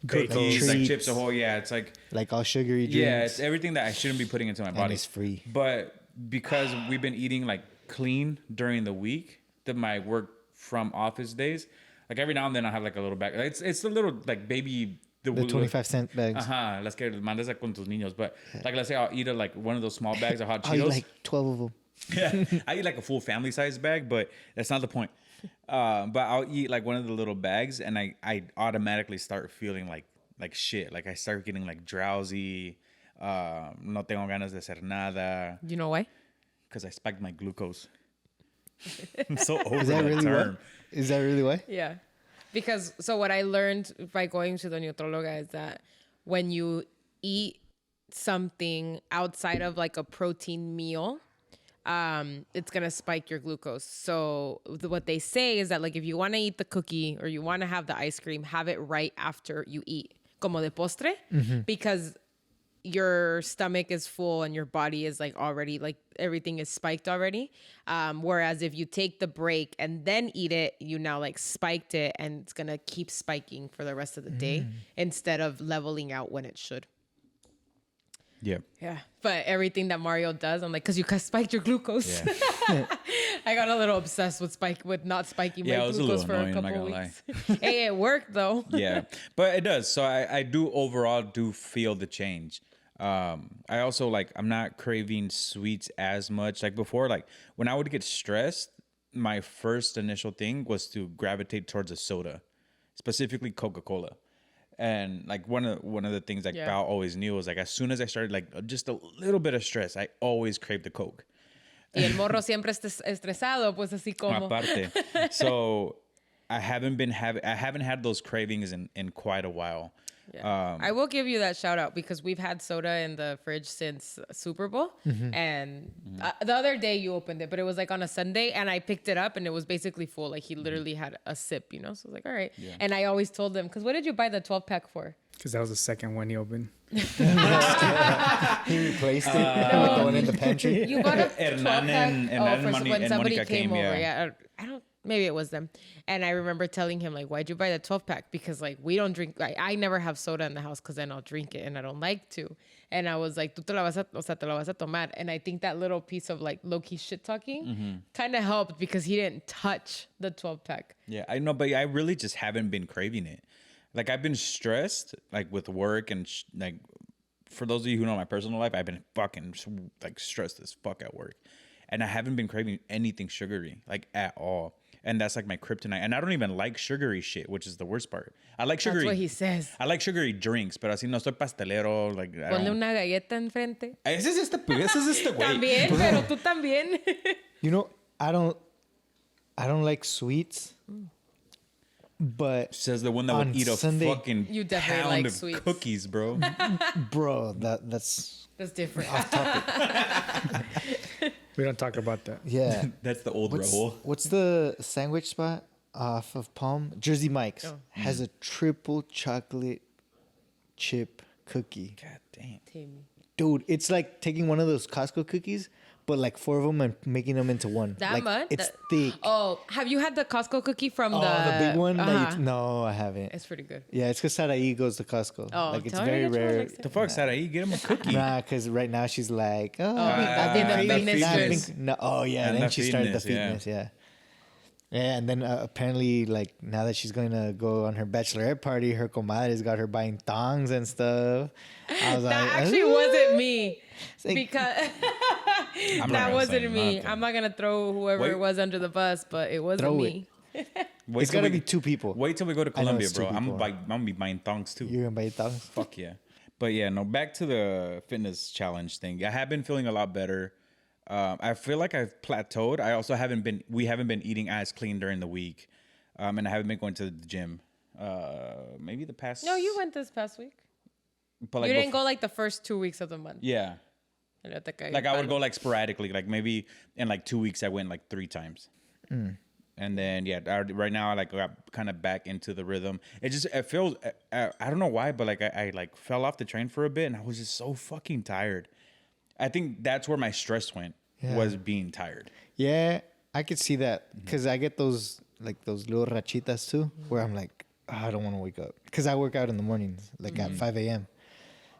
Bagels.
cookies, like
Treats.
chips. Yeah, it's like
Like all sugary drinks.
yeah, it's everything that I shouldn't be putting into my
and
body.
it's free.
But because we've been eating like clean during the week, that my work from office days, like every now and then I have like a little bag. It's a little like baby.
The 25-cent bags.
Las que mandas con tus niños. But like, let's say I'll eat like one of those small bags of hot
I eat
Cheetos.
like 12 of them.
Yeah, I eat like a full family size bag, but that's not the point. But I'll eat like one of the little bags, and I automatically start feeling like shit. Like I start getting like drowsy. No tengo ganas de hacer nada
You know why?
because I spiked my glucose. I'm so over
Is that
that
really
term.
what? Is that really why?
Yeah. Because so what I learned by going to the nutrióloga is that when you eat something outside of like a protein meal, it's gonna spike your glucose. So what they say is that like if you want to eat the cookie or you want to have the ice cream, have it right after you eat, como de postre, because your stomach is full and your body is like already like everything is spiked already. Whereas if you take the break and then eat it, you now like spiked it and it's gonna keep spiking for the rest of the day instead of leveling out when it should.
Yeah.
Yeah, but everything that Mario does, I'm like, because you spiked your glucose.
Yeah.
I got a little obsessed with not spiking
Yeah,
my
it was a
glucose
little
for a
annoying, I'm not
couple
gonna
weeks. Hey, it worked though.
Yeah, but it does. So I do overall do feel the change. I also like, I'm not craving sweets as much. Like before, like when I would get stressed, my first initial thing was to gravitate towards a soda, specifically Coca-Cola. And like one of the things like Bao always knew was like, as soon as I started like just a little bit of stress, I always craved the Coke.
Y el morro siempre estresado, pues así como.
Aparte. So I haven't had those cravings in quite a while.
Yeah. I will give you that shout out because we've had soda in the fridge since Super Bowl. And the other day you opened it, but it was like on a Sunday and I picked it up and it was basically full. Like he literally had a sip, you know? So I was like, all right. Yeah. And I always told him, because what did you buy the 12-pack for?
Because that was the second one he opened.
He replaced it with the one in the pantry.
You bought a
Hernan
12-pack
and
when somebody
Monica
came
came,
over.
yeah.
Yeah, I don't. Maybe it was them. And I remember telling him like, "Why'd you buy the 12-pack?" Because like we don't drink. Like, I never have soda in the house because then I'll drink it and I don't like to. And I was like, "Tú te la vas a, o sea, te la vas a tomar." And I think that little piece of like low key shit talking kind of helped because he didn't touch the 12-pack.
Yeah, I know, but I really just haven't been craving it. Like I've been stressed, like with work and like for those of you who know my personal life, I've been fucking like stressed as fuck at work, and I haven't been craving anything sugary like at all. And that's like my kryptonite. And I don't even like sugary shit, which is the worst part. I like sugary.
That's what he says.
I like sugary drinks, pero así no soy pastelero. Like I
Ponle
don't.
una galleta enfrente.
Ese es este güey.
También, pero tú también.
You know, I don't like sweets, but
Says the one that
On
would eat a
Sunday-
fucking
You definitely
pound
like
of
sweets.
cookies, bro.
bro, that's
That's different.
We don't talk about that.
Yeah.
That's the old rebel.
What's the sandwich spot off of Palm? Jersey Mike's
Oh.
has a triple chocolate chip cookie.
God damn.
Timmy.
Dude, it's like taking one of those Costco cookies, but like 4 of them and making them into one.
That
like,
much?
It's thick.
Oh, have you had the Costco cookie from
Oh,
the
the big one?
Uh-huh.
No, I haven't.
It's pretty good.
Yeah, it's because Saraí goes to Costco.
Oh,
like, it's
tell her
very
to get you one
rare.
next time.
The fuck, Sarai? Get him a cookie.
Nah, because right now she's like, oh,
I think the fitness juice.
no, oh yeah,
And
then
the
she started the
fitness,
fitness, yeah, and then apparently, like now that she's going to go on her bachelorette party, her comadres got her buying thongs and stuff. I was
That
like,
actually
"Ooh."
wasn't me
like-
because
I'm not
that
gonna
wasn't
say
me.
nothing.
I'm not gonna throw whoever
Wait.
it was under the bus, but it wasn't
Throw
me.
Wait
It's
till
got to
we-
be 2 people.
Wait till we go to
I know
Colombia,
it's 2
bro. I'm
people.
gonna be buying thongs too.
You're going to buy thongs?
Fuck yeah. But yeah, no, back to the fitness challenge thing. I have been feeling a lot better. I feel like I've plateaued. We haven't been eating as clean during the week. And I haven't been going to the gym. Maybe the past.
No, you went this past week.
But like
You didn't
before-
go like the first 2 weeks of the month.
Yeah. Like I would go like sporadically. Like maybe in like 2 weeks I went like 3 times. And then right now I like got kind of back into the rhythm. It feels I don't know why, but like I like fell off the train for a bit and I was just so fucking tired. I think that's where my stress went, was being tired.
Yeah, I could see that because I get those little rachitas too, where I'm like, oh, I don't want to wake up because I work out in the mornings, like at 5 a.m.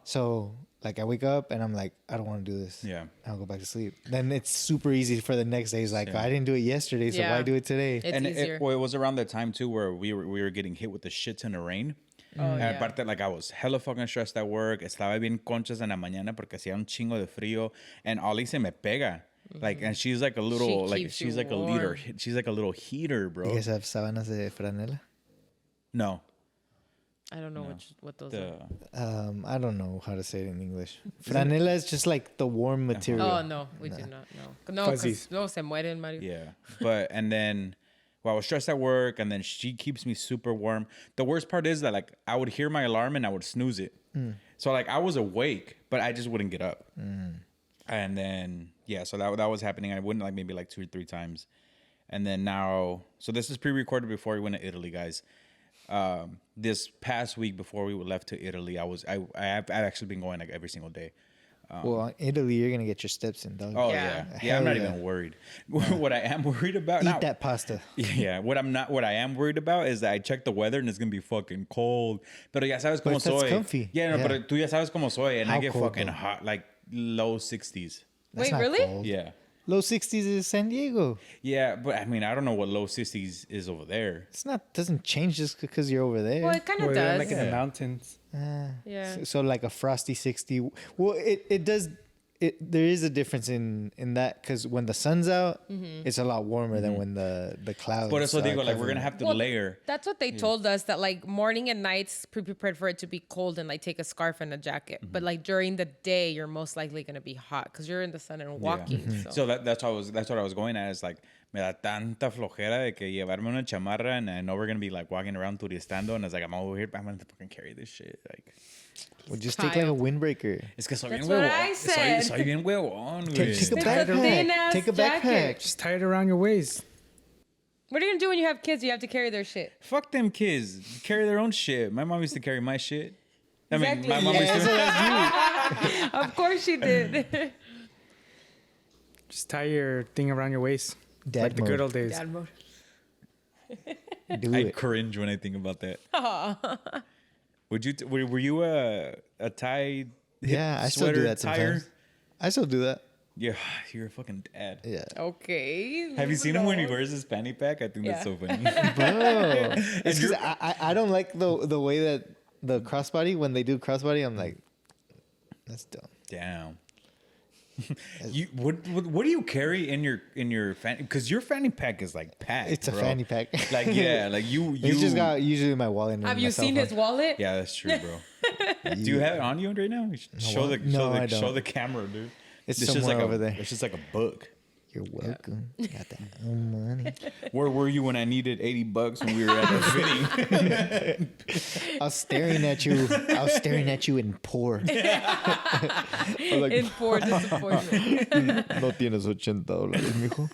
So like I wake up and I'm like, I don't want to do this.
Yeah.
I'll go back to sleep. Then it's super easy for the next day. It's like,
Yeah.
I didn't do it yesterday, so
Yeah.
why do it today?
It's
And
easier.
it was around that time too where we were getting hit with the shit ton of rain.
Oh, yeah.
Aparte, like I was hella fucking stressed at work. Estaba bien conchas en la mañana porque hacía un chingo de frío. And Ollie se me pega. Like, and she's like a little, like,
keeps you
she's like a
warm.
leader. She's like a little heater, bro.
You guys have sábanas de franela?
No.
I don't know what those
The,
are.
I don't know how to say it in English. Franela is just like the warm material.
Oh no, we do not know. No,
Fuzzies.
no se mueren, Mario.
yeah. But, and then, well, I was stressed at work and then she keeps me super warm. The worst part is that, like, I would hear my alarm and I would snooze it. So, like, I was awake, but I just wouldn't get up. And then, yeah, so that was happening. I went like maybe like 2 or 3 times. And then now, so this is pre-recorded before we went to Italy, guys. This past week before we left to Italy, I've actually been going like every single day.
Well, in Italy, you're gonna get your steps in, dog.
Oh
Yeah.
yeah, I'm
Hell
not
yeah.
even worried. What I am worried about
Eat
now,
that pasta.
yeah, what I am worried about is that I checked the weather and it's gonna be fucking cold. Pero ya sabes como
But that's
soy.
comfy.
Yeah, no,
Yeah.
pero tú ya sabes como soy, and I
How
get
cold,
fucking
though?
hot, like low 60s.
That's
Wait,
not
really?
cold.
Yeah,
Low 60s is San Diego.
yeah, but I mean, I don't know what low 60s is over there.
It's not doesn't change just because you're over there.
Well, it kind of
We're
does.
like in the
Yeah.
mountains.
Yeah.
So like a frosty 60. Well, it does. There is a difference in that because when the sun's out, it's a lot warmer than when the clouds.
Por eso
are
digo, like we're
covering
gonna
it.
have to
Well,
layer.
That's what they told us, that like morning and nights prepared for it to be cold and like take a scarf and a jacket. But like during the day, you're most likely gonna be hot because you're in the sun and walking.
So that's what I was going at. Is like me da tanta flojera de que llevarme una chamarra, and I know we're gonna be like walking around turistando, and it's like I'm over here, but I'm gonna fucking carry this shit. Like,
Well, just take like a
Child.
windbreaker.
es que soy
That's
bien
what
huevón.
I said.
Soy bien huevón,
Take
güey.
a
It's a
backpack.
thin-ass
Take a
jacket.
backpack.
Just tie it around your waist.
What are you gonna do when you have kids? You have to carry their shit.
Fuck them kids. Carry their own shit. My mom used to carry my shit. I mean,
Exactly.
my mom
Yeah,
used
so
to.
that's you.
Of course she did.
Just tie your thing around your waist.
Dad
like the good
mode.
old days.
Dad mode.
Do
I
it.
cringe when I think about that. Were you a tie?
Yeah, I still do
sweater
that
tire?
sometimes. I still do that.
Yeah, you're a fucking dad.
Yeah.
Okay.
Have you seen him when he wears his fanny pack? I think that's
Yeah.
so funny.
Bro. It's because I don't like the way that the crossbody, when they do crossbody, I'm like, that's dumb.
Damn. What do you carry in your fanny? Because your fanny pack is like packed.
It's a
bro.
fanny pack.
Like yeah, like you.
It's just got usually my wallet. And
Have
my
you
cell
seen
phone.
his wallet?
Yeah, that's true, bro. Do you have it on you right now? You should show
what? No, I
show
don't.
the camera, dude.
It's
just
somewhere
like
over there.
It's just like a book.
You're welcome. Got that own money.
Where were you when I needed $80 when we were at the fitting?
I was staring at you. I was staring at you in poor. Like,
In poor disappointment.
no tienes $80, mijo.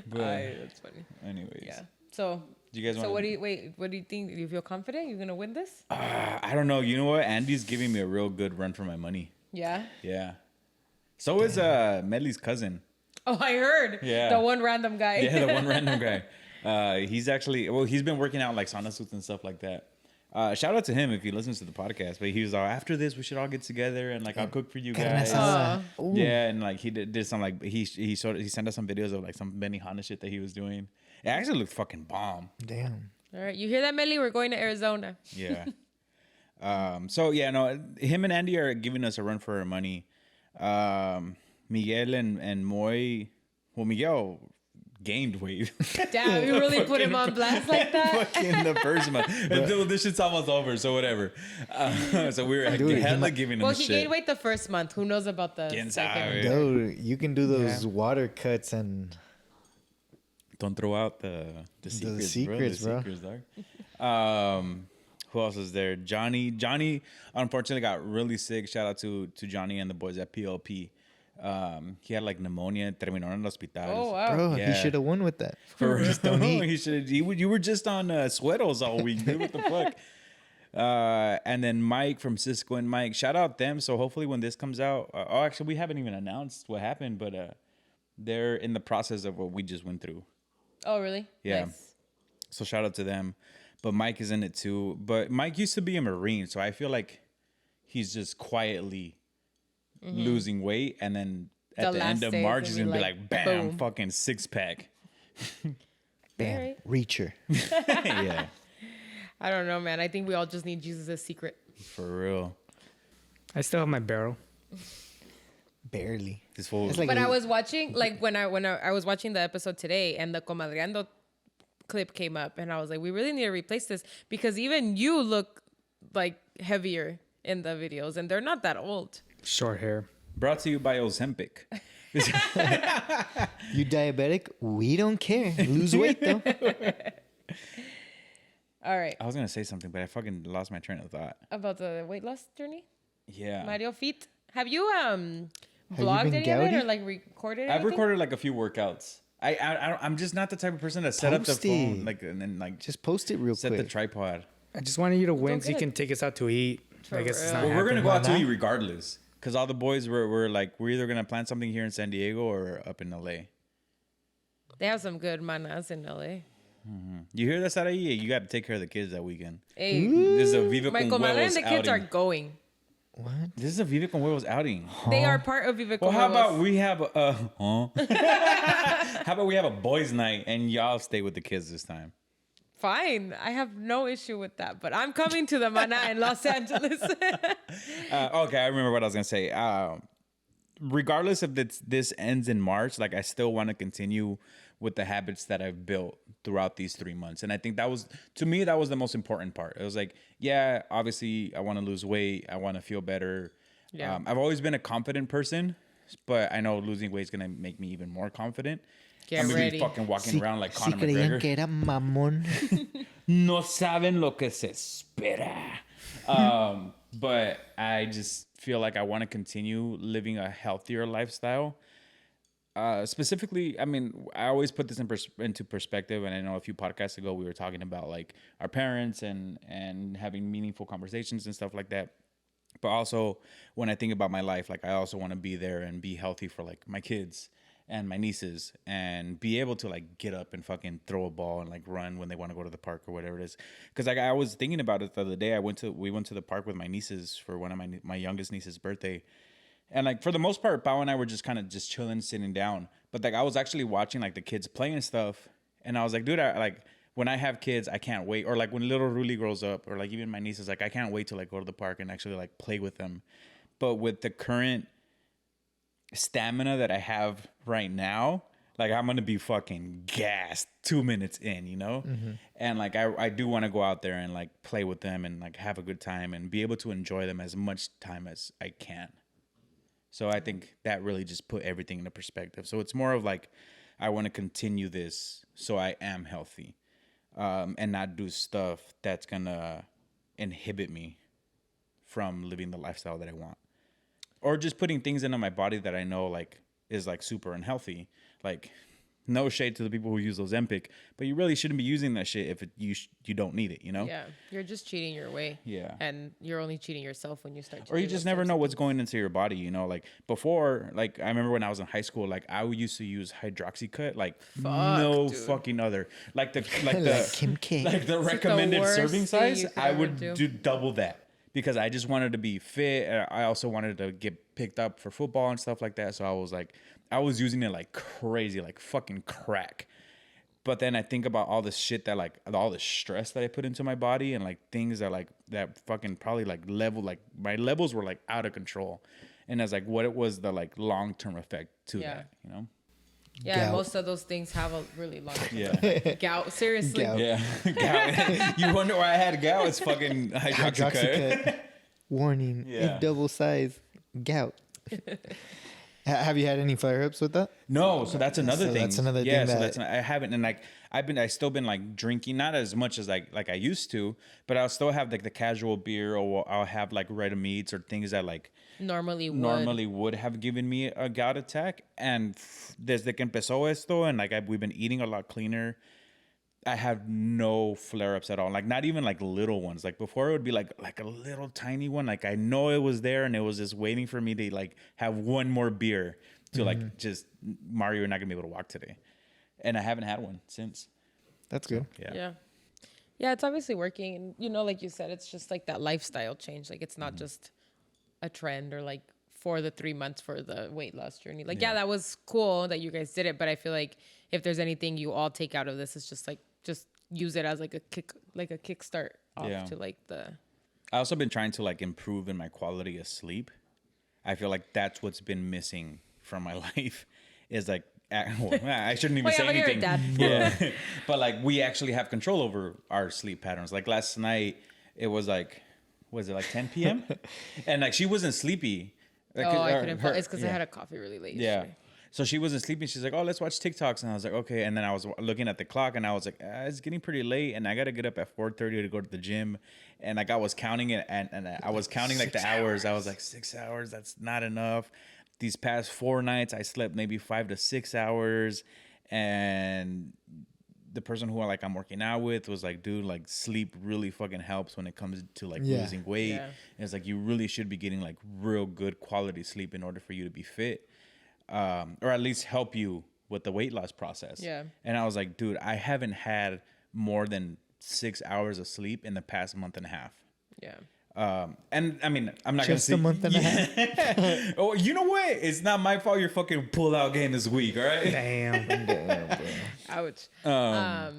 That's funny.
Anyways.
Yeah. So.
Do you guys want?
So what do you think? Do you feel confident you're gonna win this?
I don't know. You know what? Andy's giving me a real good run for my money.
Yeah.
Yeah. So is Medley's cousin.
Oh, I heard.
Yeah.
The one random guy.
Yeah, the one random guy. He's been working out like sauna suits and stuff like that. Shout out to him if he listens to the podcast. But he was all, after this, we should all get together and like I'll cook for you guys. Yeah, and like he did some like he sent us some videos of like some Benihana shit that he was doing. It actually looked fucking bomb.
Damn.
All right, you hear that, Melly? We're going to Arizona.
Yeah. So yeah, no, him and Andy are giving us a run for our money. Miguel and Moy, well, Miguel gained weight.
Damn, you really put him on blast like that?
Fucking the first month. Until this shit's almost over, so whatever. So we were hella giving him
Well,
shit.
he gained weight the first month. Who knows about the second?
Dude, you can do those water cuts and...
Don't throw out the secrets, bro. Dog. Who else is there? Johnny unfortunately got really sick. Shout out to Johnny and the boys at PLP. He had like pneumonia. Terminó en el hospital.
Oh wow,
bro,
Yeah.
he should have won with that.
Just don't eat. You were just on Sueros all week, dude. What the fuck? And then Mike from Cisco and Mike. Shout out them. So hopefully when this comes out, actually we haven't even announced what happened, but they're in the process of what we just went through.
Oh really?
Yeah.
Nice.
So shout out to them. But Mike is in it too. But Mike used to be a Marine, so I feel like he's just quietly losing weight, and then at the end of March he's gonna be like bam,
boom.
fucking 6-pack.
Bam,
Alright.
reacher.
Yeah,
I don't know, man. I think we all just need Jesus' secret.
for real.
I still have my barrel.
Barely.
This fool.
It's like
But I was watching, like when I was watching the episode today, and the comadreando clip came up, and I was like, we really need to replace this because even you look like heavier in the videos, and they're not that old.
Short hair.
Brought to you by Ozempic.
You diabetic? We don't care. Lose weight though.
All right,
I was gonna say something, but I fucking lost my train of thought.
about the weight loss journey,
Yeah,
Mario Feet. Have you
you
vlogged
been
any of it
gouty?
or like recorded?
I've
anything?
recorded like a few workouts. I'm just not the type of person that set up the
Post
phone
it.
like and then like
Just post it real
set the
quick.
tripod.
I just wanted you to win
Don't
so you
get
can
it.
take us out to eat.
For
I guess it's not
real.
Well, we're gonna
happening.
go out to
Why
eat
not?
regardless, because all the boys we're either gonna plan something here in San Diego or up in LA.
They have some good manas in LA.
You hear that, Sarai? You got to take care of the kids that weekend.
Hey,
This is a Vive
my
con
comadre
Huevos
and the kids
outing.
are going.
What?
This is a Vive con Huevos outing.
They are part of Vive
Well,
con
how about
Huevos.
we have a how about we have a boys' night and y'all stay with the kids this time?
Fine, I have no issue with that, but I'm coming to the mana in Los Angeles.
Okay, I remember what I was gonna say. Regardless if this ends in March, like I still want to continue with the habits that I've built throughout these 3 months. And I think that was, to me, that was the most important part. It was like, yeah, obviously I want to lose weight. I want to feel better.
Yeah.
I've always been a confident person, but I know losing weight is going to make me even more confident.
Get
I'm gonna
ready.
be fucking walking around like Conor
creían
McGregor.
que era mamón.
No saben lo que se espera. But I just feel like I want to continue living a healthier lifestyle. Specifically, I mean, I always put this into perspective, and I know a few podcasts ago we were talking about like our parents and having meaningful conversations and stuff like that. But also, when I think about my life, like I also want to be there and be healthy for like my kids and my nieces, and be able to like get up and fucking throw a ball and like run when they want to go to the park or whatever it is. Because like I was thinking about it the other day. We went to the park with my nieces for one of my youngest niece's birthday. And like for the most part, Pao and I were just kind of just chilling, sitting down. But like I was actually watching like the kids playing and stuff, and I was like, dude, I like when I have kids, I can't wait. Or like when little Ruli grows up, or like even my nieces, like I can't wait to like go to the park and actually like play with them. But with the current stamina that I have right now, like I'm gonna be fucking gassed 2 minutes in, you know? And like I do want to go out there and like play with them and like have a good time and be able to enjoy them as much time as I can. So I think that really just put everything into perspective. So it's more of like, I want to continue this so I am healthy, and not do stuff that's going to inhibit me from living the lifestyle that I want. Or just putting things into my body that I know like is like super unhealthy. Like, no shade to the people who use Ozempic, but you really shouldn't be using that shit if you don't need it, you know?
Yeah, you're just cheating your way.
Yeah.
And you're only cheating yourself when you start to
Or you
do
just
those
never
types
know
of
what's
things.
going into your body, you know? Like before, like I remember when I was in high school, like I used to use hydroxycut like no
dude.
fucking other. Like the
Like Kim K.
like the
the
recommended
worst
serving
thing
size,
you could
I
ever
would
do.
do double that because I just wanted to be fit. I also wanted to get picked up for football and stuff like that. So I was using it like crazy, like fucking crack. But then I think about all the shit that like all the stress that I put into my body and like things that fucking probably like my levels were like out of control. And I was like, what it was the like long-term effect to that, you know?
Yeah,
Gout.
and most of those things have a really long
Yeah.
gout. Seriously.
Gout.
Yeah. Gout. You wonder why I had gout? It's fucking hydroxycut.
Hydroxycut. Warning.
Yeah.
If double size. Gout. Have you had any flare-ups with that?
No, so that's another
So
thing.
that's another
yeah,
thing
so
that-
that's I haven't, and like I still been like drinking, not as much as like I used to, but I'll still have like the casual beer, or I'll have like red meats or things that like
Normally
would have given me a gout attack. And desde que empezó esto, and like we've been eating a lot cleaner, I have no flare-ups at all. Like not even like little ones. Like before it would be like a little tiny one. Like I know it was there and it was just waiting for me to like have one more beer to like just Mario, you're not gonna be able to walk today. And I haven't had one since.
That's good.
Yeah.
Yeah. Yeah, it's obviously working. And, you know, like you said, it's just like that lifestyle change. Like, it's not just a trend or like for the 3 months for the weight loss journey. Like, yeah, that was cool that you guys did it. But I feel like if there's anything you all take out of this, it's just like, just use it as like a kickstart off to like the.
I also been trying to like improve in my quality of sleep. I feel like that's what's been missing from my life is like, well, I shouldn't even
Well, yeah,
say
but you're a
anything.
dad.
Yeah. But like we actually have control over our sleep patterns. Like last night, it was like 10 p.m. and like she wasn't sleepy. Like,
I couldn't fall. It's because I
yeah.
had a coffee really late.
Yeah.
yesterday.
So she wasn't sleeping. She's like, oh, let's watch TikToks. And I was like, okay. And then I was looking at the clock and I was like, it's getting pretty late. And I got to get up at 4:30 to go to the gym. And like I was counting it and I was counting like the hours. I was like, 6 hours. That's not enough. These past 4 nights, I slept maybe 5 to 6 hours. And the person who I'm working out with was like, dude, like sleep really fucking helps when it comes to like losing weight.
Yeah.
And it's like, you really should be getting like real good quality sleep in order for you to be fit. Or at least help you with the weight loss process.
Yeah.
And I was like, dude, I haven't had more than 6 hours of sleep in the past month and a half.
Yeah.
And I mean, I'm not
Just
gonna
a month and a
half. Oh, you know what? It's not my fault. Your fucking pull out game is weak. All right.
Damn.
Ouch. I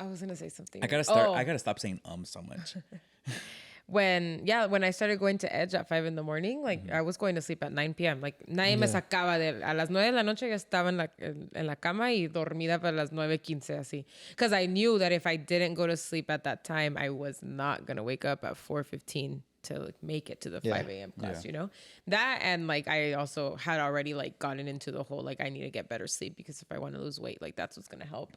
was gonna say something.
I gotta start.
Oh.
I gotta stop saying so much.
When I started going to Edge at 5 a.m, like I was going to sleep at 9 p.m. Like nadie me sacaba a las 9 de la noche ya estaba en la cama y dormida para las 9:15 así. Because I knew that if I didn't go to sleep at that time, I was not gonna wake up at 4:15 to like make it to the 5 a.m. class, you know? That and like I also had already like gotten into the whole like I need to get better sleep because if I want to lose weight, like that's what's gonna help.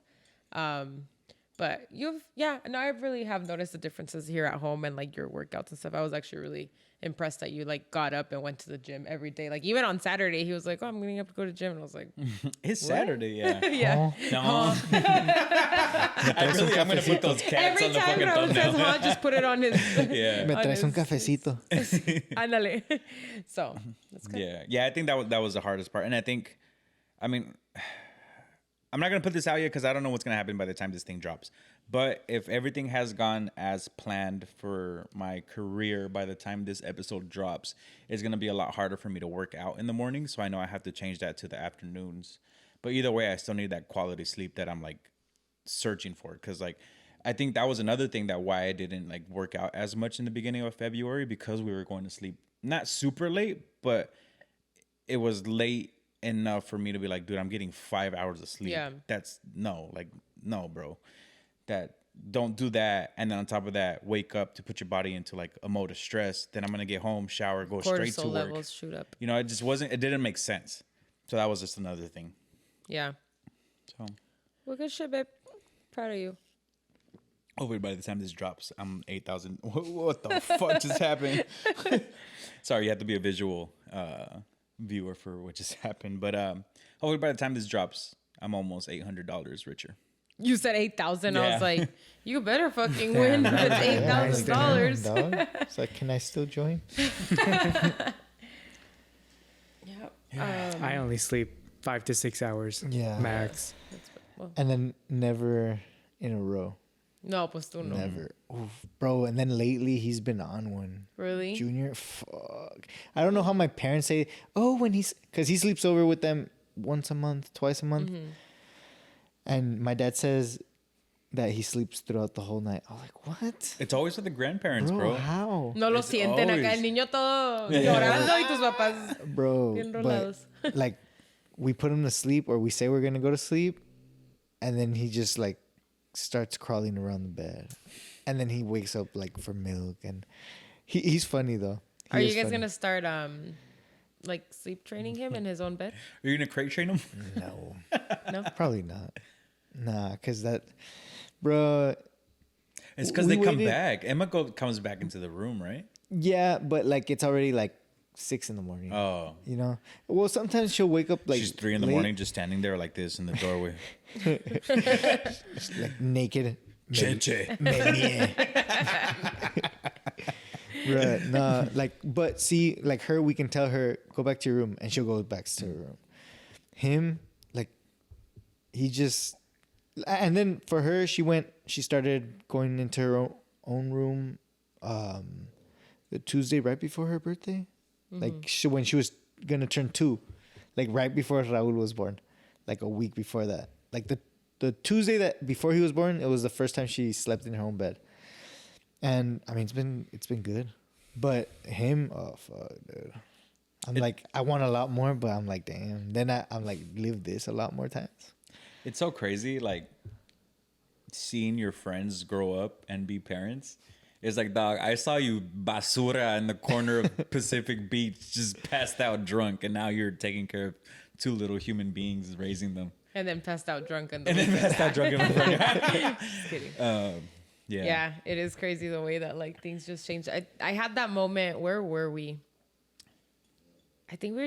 But I really have noticed the differences here at home and like your workouts and stuff. I was actually really impressed that you like got up and went to the gym every day. Like even on Saturday, he was like, "Oh, I'm getting up to go to the gym," and I was like,
It's Saturday, yeah.
"Yeah."
No. I'm gonna put those cats
Every
on the
time
fucking
Raul says,
thumbnail.
"Huh," just put it on his.
Yeah.
Me
On
traes un
his-
cafecito.
Ándale. So that's good.
Yeah. I think that was the hardest part, and I think, I mean, I'm not gonna put this out yet because I don't know what's gonna happen by the time this thing drops. But if everything has gone as planned for my career by the time this episode drops, it's gonna be a lot harder for me to work out in the morning. So I know I have to change that to the afternoons. But either way, I still need that quality sleep that I'm like searching for. Because like I think that was another thing that why I didn't like work out as much in the beginning of February, because we were going to sleep not super late, but it was late enough for me to be like, dude, I'm getting 5 hours of sleep.
Yeah.
That's no, bro. don't do that, and then on top of that, wake up to put your body into like a mode of stress, then I'm gonna get home, shower, go straight to
Cortisol
work.
levels shoot up.
You know, it just wasn't. It didn't make sense. So that was just another thing.
Yeah.
So,
Well, good shit, babe. Proud of you.
hopefully by the time this drops, I'm 8,000. What the fuck just happened? Sorry, you have to be a visual viewer for what just happened. But hopefully by the time this drops, I'm almost $800 richer.
You said 8,000. I
Yeah.
was like, you better fucking win if it's $8,000.
Dog. It's like, can I still join?
Yep.
I only sleep 5 to 6 hours
Yeah.
max.
And then never in a row.
No, pues tú no.
Never. Oof, bro. And then lately he's been on one.
Really?
Junior, fuck. I don't know how my parents say, oh, because he sleeps over with them once a month, twice a month.
Mm-hmm.
And my dad says that he sleeps throughout the whole night. I'm like, what?
It's always with the grandparents, bro.
How?
No lo
It's
sienten acá. El
always-
niño todo llorando y tus papás
Bro,
bien
but
rolados.
like we put him to sleep or we say we're going to go to sleep. And then he just like starts crawling around the bed. And then he wakes up like for milk. And he's funny though.
Are you guys going to start like sleep training him in his own bed?
Are you gonna crate train them?
No.
No?
Probably not. Nah, because that, bro.
It's because
We
they come
waited-
back. Emma comes back into the room, right?
Yeah, but like it's already like 6 a.m.
Oh,
You know? Well, sometimes she'll wake up like
she's 3 a.m,
late,
just standing there like this in the doorway.
like naked.
Che.
Right. Nah, like, but see, like her, we can tell her, go back to your room, and she'll go back to her room. Him, like, he just, and then for her, she started going into her own room the Tuesday right before her birthday. Like, when she was going to turn 2, like, right before Raul was born, like a week before that. Like, the Tuesday that before he was born, it was the first time she slept in her own bed. And I mean, it's been good, but him, oh fuck, dude. I'm like, I want a lot more, but I'm like, damn. Then I'm like, live this a lot more times.
It's so crazy, like seeing your friends grow up and be parents. It's like, dog, I saw you basura in the corner of Pacific Beach, just passed out drunk, and now you're taking care of 2 little human beings, raising them,
And then passed out drunk in the
and then
weekend.
passed out drunk in front of
Just kidding.
Yeah.
Yeah, it is crazy the way that like things just change. I had that moment. Where were we? I think we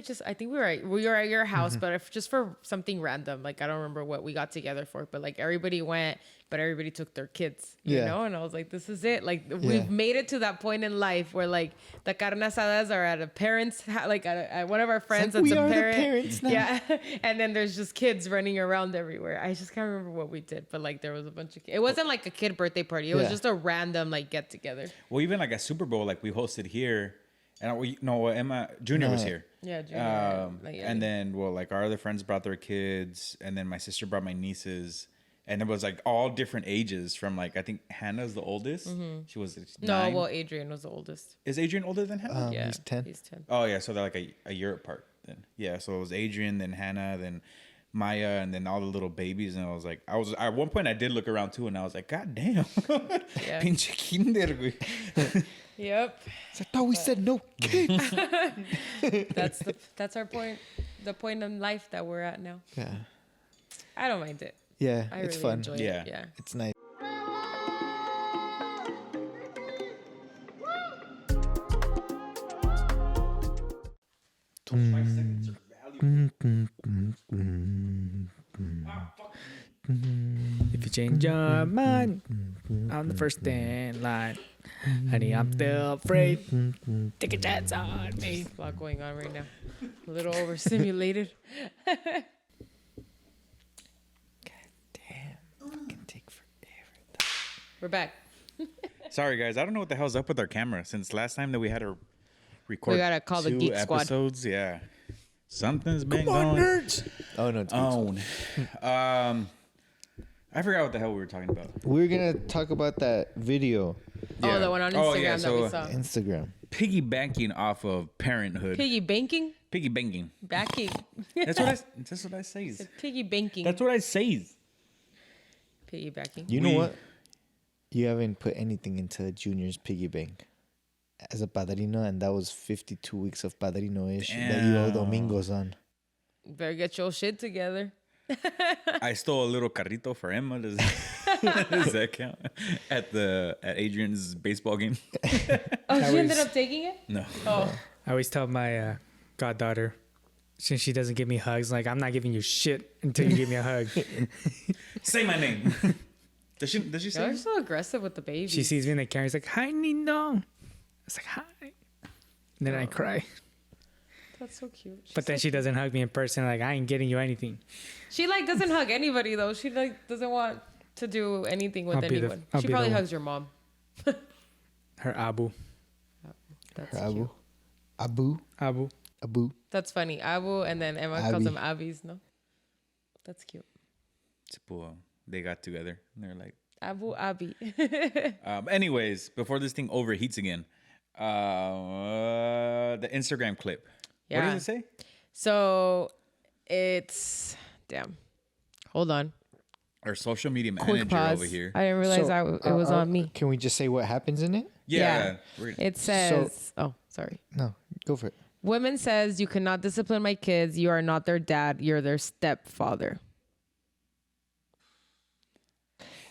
were at your house, but if just for something random, like I don't remember what we got together for, but like everybody went, but everybody took their kids, you
Yeah.
know? And I was like, this is it. Like we've made it to that point in life where like the carne asadas are at a parent's like at one of our friends
like,
that's
we
a
are the
parent.
parents now.
Yeah. And then there's just kids running around everywhere. I just can't remember what we did, but like there was a bunch of kids. It wasn't like a kid birthday party. It was
Yeah.
just a random like get together.
Well, even like a Super Bowl, like we hosted here, and Emma Junior was here.
Yeah, Junior, like, yeah.
And then like our other friends brought their kids, and then my sister brought my nieces, and it was like all different ages. From like I think Hannah's the oldest. She was 9.
No, well, Adrian was the oldest.
Is Adrian older than Hannah?
Yeah,
He's 10.
He's 10.
Oh yeah, so they're like a year apart then. Yeah, so it was Adrian, then Hannah, then Maya, and then all the little babies. And I was at one point I did look around too, and I was like, God damn,
Yeah.
pinche kinder, güey.
Yep.
I thought we said no kids.
That's our point. The point in life that we're at now.
Yeah.
I don't mind it.
Yeah,
I
it's
really
fun.
enjoy
Yeah.
it. Yeah.
It's nice.
If you change your mind, I'm the first in line. Honey, I'm still afraid. Take a chance on me.
A lot going on right now. A little overstimulated.
Damn, fucking take forever.
We're back.
Sorry guys, I don't know what the hell's up with our camera since last time that we had to record.
We gotta call the
2
Geek Squad.
episodes. Yeah, something's been going.
Nerds. Oh no, it's
I forgot what the hell we were talking about.
We're gonna talk about that video,
Oh, the one on Instagram
yeah,
that we
so-
saw.
Instagram.
Piggybanking off of parenthood.
Piggy banking?
Piggy banking.
Backing.
That's what I, say.
It's piggy banking.
That's what I say. Piggy banking.
Piggy banking.
You know what?
Piggy
You You haven't put anything into Junior's piggy bank as a padrino, and that was 52 weeks of padrino-ish that you owe Domingos on.
Better get your shit together.
I stole a little carrito for Emma. Does that count? At Adrian's baseball game?
Oh, she ended up taking it?
No.
Oh.
I always tell my goddaughter, since she doesn't give me hugs, like, I'm not giving you shit until you give me a hug.
Say my name. Does she say?
You're so aggressive with the baby.
She sees me in the camera. She's like, hi, Nino. It's like, hi. And then I cry.
That's so cute.
But then she doesn't hug me in person. Like, I ain't getting you anything.
She like doesn't hug anybody though. She like doesn't want to do anything with anyone. She probably hugs your mom.
Her Abu.
That's
Her
cute.
Abu.
That's funny. Abu, and then Emma calls them Abis, no? That's cute.
They got together and they're like,
Abu Abi.
anyways, before this thing overheats again, the Instagram clip.
Yeah.
What does it say?
So it's damn. Hold on.
Our social media
Quick
manager
pause.
over here.
I didn't realize it was on me.
Can we just say what happens in it?
Yeah.
It says, oh, sorry.
No, go for it.
Women says, you cannot discipline my kids. You are not their dad. You're their stepfather.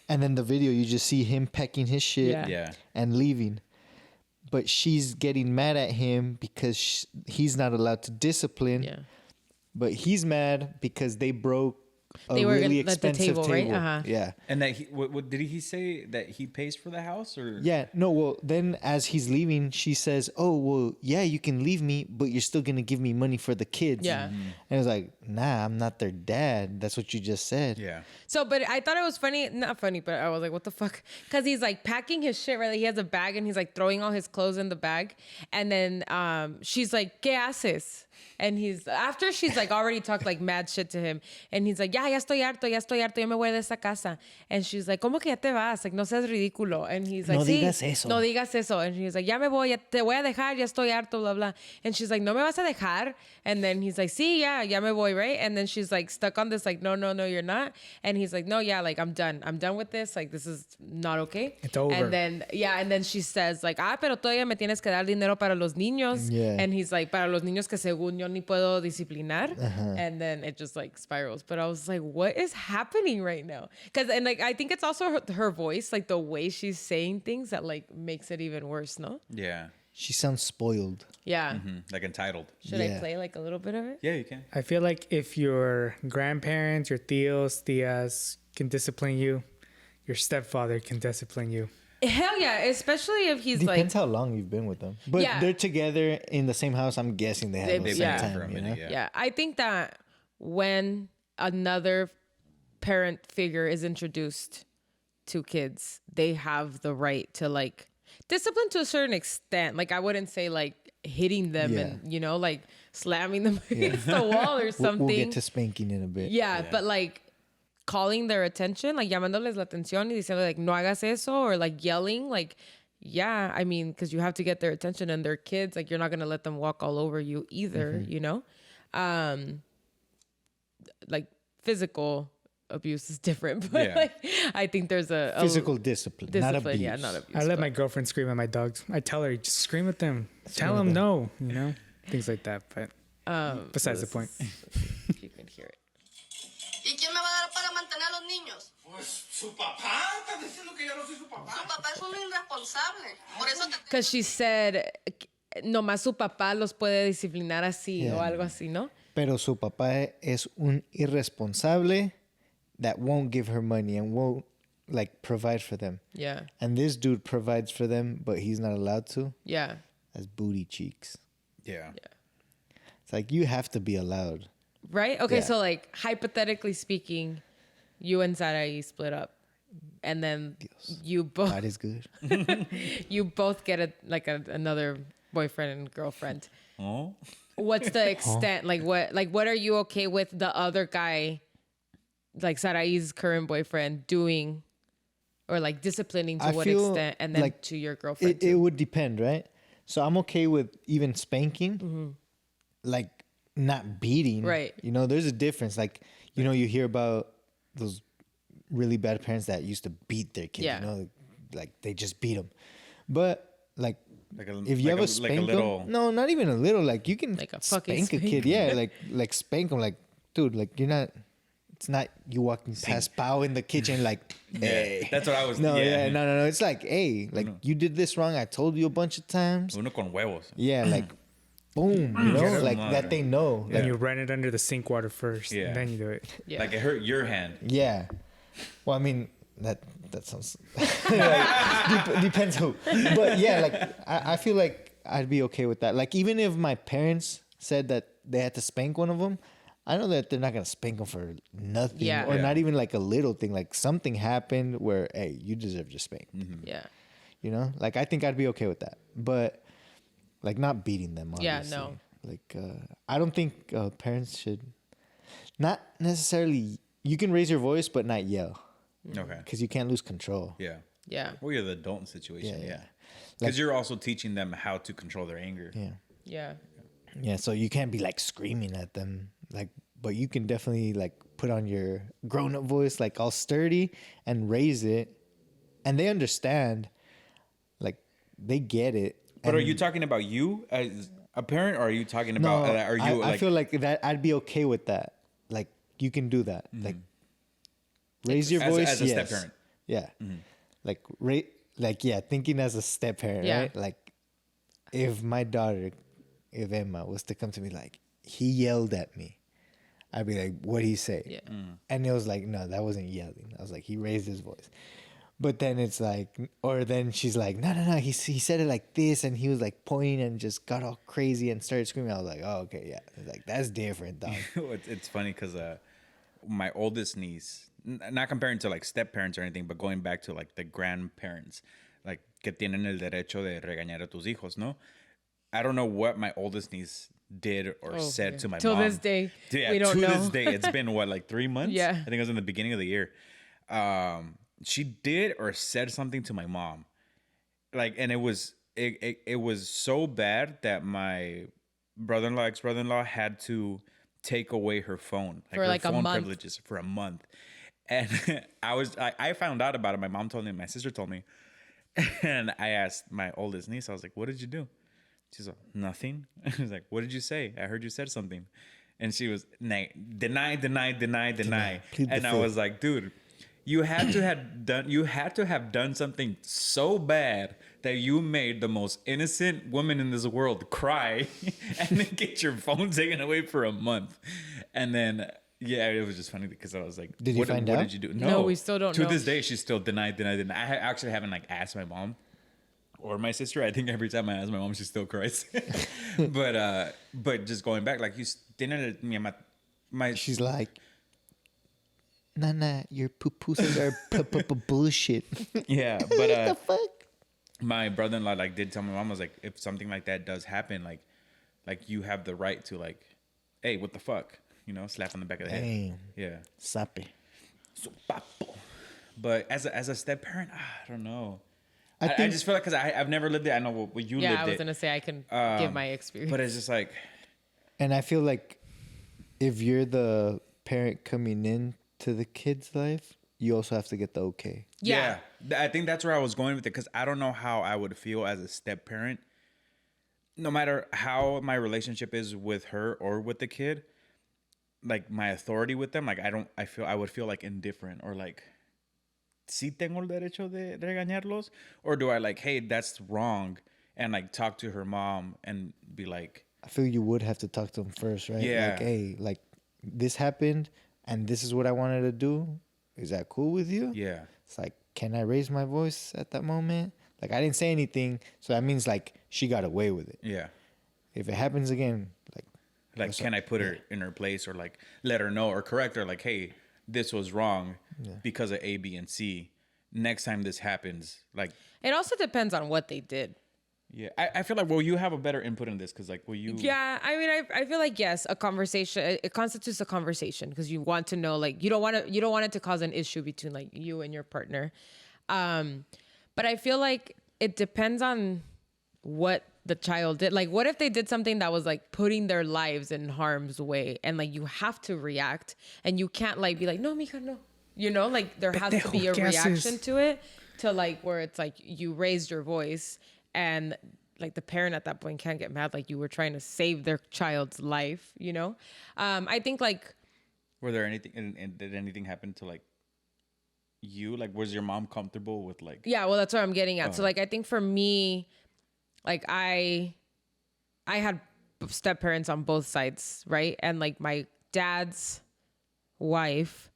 And then the video, you just see him pecking his shit
Yeah.
and leaving. But she's getting mad at him because he's not allowed to discipline.
Yeah.
But he's mad because they broke
They
a
were
really
at the
expensive
table,
table.
right? Uh-huh.
Yeah.
And that what did he say that he pays for the house or?
Yeah. No, well, then as he's leaving, she says, oh, well, yeah, you can leave me, but you're still going to give me money for the kids.
Yeah.
And it was like, nah, I'm not their dad. That's what you just said.
Yeah.
So, but I thought it was funny. Not funny, but I was like, what the fuck? Because he's like packing his shit, right? Like, he has a bag and he's like throwing all his clothes in the bag. And then she's like, ¿Qué haces? And after she's like already talked like mad shit to him. And he's like, ya estoy harto, yo me voy de esta casa. And she's like, ¿Cómo que ya te vas? Like, no seas ridículo. And he's like,
No
sí,
digas eso.
no digas eso. And he's like, ya me voy, te voy a dejar, ya estoy harto, blah, blah. And she's like, no me vas a dejar. And then he's like, sí, ya me voy, right? And then she's like stuck on this, like, no, you're not. And he's like, no, yeah, like, I'm done with this. Like, this is not okay.
It's over.
And then she says like, pero todavía me tienes que dar dinero para los niños.
Yeah.
And he's like, para los niños que según yo ni puedo disciplinar. And then it just like spirals. But I was like, what is happening right now? And like, I think it's also her voice, like the way she's saying things that like makes it even worse, no?
Yeah.
She sounds spoiled.
Yeah.
Like entitled.
Should I play like a little bit of it?
Yeah, you can.
I feel like if your grandparents, your tias can discipline you, your stepfather can discipline you.
Hell yeah, especially if he's
Depends
like,
how long you've been with them. But
Yeah.
they're together in the same house. I'm guessing they have
They've
the
been
same
together
time.
for a
you
minute,
know?
yeah.
yeah, I think that when another parent figure is introduced to kids, they have the right to like discipline to a certain extent. Like, I wouldn't say like hitting them
Yeah.
and, you know, like slamming them against the wall or something.
We'll get to spanking in a bit.
Yeah, but like calling their attention, like llamándoles la atención y diciendo like, no hagas eso, or like yelling, like, yeah, I mean, because you have to get their attention and they're kids. Like, you're not going to let them walk all over you either, you know? Like, physical abuse is different, but
Yeah.
like, I think there's a
Physical discipline, not abuse.
yeah, not abuse.
I let
but-
my girlfriend scream at my dogs. I tell her, just scream at them. Tell them no, you know? Things like that. But besides the point.
If you can hear it.
¿Y quién me va a dar para mantener a los niños?
Pues su papá, estás diciendo que yo no soy su papá.
Su papá es un irresponsable. Por eso te
Because she said, nomás su papá los puede disciplinar así o
Yeah.
algo así, ¿no?
Pero su papá es un irresponsable that won't give her money and won't like provide for them.
Yeah.
And this dude provides for them, but he's not allowed to.
Yeah.
That's booty cheeks.
Yeah.
It's like you have to be allowed.
Right? Okay,
Yeah.
so like hypothetically speaking, you and Sarai split up. And then you both
God is good.
you both get another boyfriend and girlfriend.
Oh.
What's the extent? Like what are you okay with the other guy, like Sarai's current boyfriend, doing or like disciplining to
I
what
feel
extent, and then
like
to your girlfriend
It
too?
would depend, right? So I'm okay with even spanking,
Mm-hmm.
like not beating.
Right.
You know, there's a difference. Like, you know, you hear about those really bad parents that used to beat their kids.
Yeah.
You know, like they just beat them. But like if you
like
have
a-
a spank
like a little-
no, not even a little. Like you can
Like a fucking
spank a
spank.
kid. Yeah, like spank them. Like dude, like you're not. It's not you walking past Pao in the kitchen like, hey.
That's what I was.
No, no. It's like, hey, like you did this wrong. I told you a bunch of times.
Uno con huevos.
Yeah, like, boom, you know,
Yes,
like
madre.
that they know.
Then you run it under the sink water first,
Yeah.
and then you do it.
Yeah.
Like it hurt your hand.
Yeah. Well, I mean, that sounds depends who. But yeah, like I feel like I'd be okay with that. Like even if my parents said that they had to spank one of them, I know that they're not gonna spank them for nothing,
Yeah.
or
Yeah.
not even like a little thing. Like something happened where, hey, you deserve to spank.
Yeah.
You know, like I think I'd be okay with that, but like not beating them.
Yeah,
Obviously.
no.
Like I don't think parents should. Not necessarily. You can raise your voice, but not yell,
Okay.
because you can't lose control.
Yeah.
Yeah.
Well, you're the adult in the situation.
Yeah,
Yeah.
yeah.
Because you're also teaching them how to control their anger.
Yeah,
Yeah.
yeah. So you can't be like screaming at them, like. But you can definitely like put on your grown-up voice, like all sturdy, and raise it, and they understand. Like they get it.
But are
and-
you talking about you as a parent, or are you talking
No,
about? Are you
I
like?
feel like that I'd be okay with that. Like you can do that. Like raise your
As-
voice
as a
yes.
step-parent.
Yeah. Like like yeah, thinking as a step parent,
Yeah.
right? Like if my daughter, if Emma was to come to me like he yelled at me, I'd be like, what'd he say?
Yeah.
And it was like, no, that wasn't yelling. I was like, he raised his voice. But then it's like, or then she's like, no, he said it like this, and he was like pointing and just got all crazy and started screaming. I was like, oh, okay, yeah. It's like, that's different, dog.
It's funny because my oldest niece, not comparing to like step parents or anything, but going back to like the grandparents, like que tienen el derecho de regañar a tus hijos, no? I don't know what my oldest niece did or said to my
Till
mom.
this day,
Yeah,
we don't
to
know.
this day, it's been what, like 3 months?
Yeah.
I think it was in the beginning of the year. She did or said something to my mom, like, and it was so bad that my ex-brother-in-law had to take away her phone,
For
her
like a
phone
month.
privileges for a month. And I found out about it. My mom told me, my sister told me, and I asked my oldest niece, I was like, "What did you do?" She's like, "Nothing." I was like, "What did you say? I heard you said something." And she was deny.
Plead
And
the
I
fifth.
was like, "Dude, you had to have done something so bad that you made the most innocent woman in this world cry and then get your phone taken away for a month." And then yeah, it was just funny because I was like,
Did you find
what
out?
did you do?"
No, we still don't
to
know.
this day, she's still denied. I actually haven't like asked my mom or my sister. I think every time I ask my mom, she still cries. But just going back, like my
She's like, Nana, your pupusas are bullshit.
yeah,
What
but
the fuck?
my brother-in-law like did tell my mom, was like, if something like that does happen, like you have the right to like, hey, what the fuck, you know, slap on the back of the head.
Damn.
Yeah.
Sape.
So, papo. But as a step parent, I don't know.
I
I
think-
just feel like because I've never lived it. I know what you
Yeah,
lived
I was
it.
gonna say I can give my experience.
But it's just like,
And I feel like if you're the parent coming in to the kid's life, you also have to get the okay.
Yeah.
I think that's where I was going with it, because I don't know how I would feel as a step parent. No matter how my relationship is with her or with the kid, like my authority with them, like I would feel like indifferent, or like, ¿sí tengo el derecho de regañarlos? Or do I like, hey, that's wrong, and like talk to her mom and be like,
I feel you would have to talk to them first, right?
Yeah.
Like, hey, like this happened and this is what I wanted to do. Is that cool with you?
yeah.
It's like, can I raise my voice at that moment? Like, I didn't say anything. So that means like she got away with it.
Yeah.
If it happens again,
Like, can I put her in her place, or like let her know or correct her, like, hey, this was wrong because of A, B, and C. Next time this happens, like,
It also depends on what they did.
yeah, I feel like, well, you have a better input in this, because like, will you?
Yeah, I mean, I feel like yes, a conversation, it constitutes a conversation because you want to know, like, you don't want it to cause an issue between like you and your partner. But I feel like it depends on what the child did. Like, what if they did something that was like putting their lives in harm's way, and like you have to react, and you can't like be like, no, mija, no. You know, like there has to be a
Pendejo, ¿qué haces?
reaction to it. to like where it's like you raised your voice and like the parent at that point can't get mad like you were trying to save their child's life, you know? I think like...
Were there anything, and did anything happen to like you? Like, was your mom comfortable with like...
Yeah, well, that's what I'm getting at. So like, I think for me, like I had step parents on both sides, right? And like my dad's wife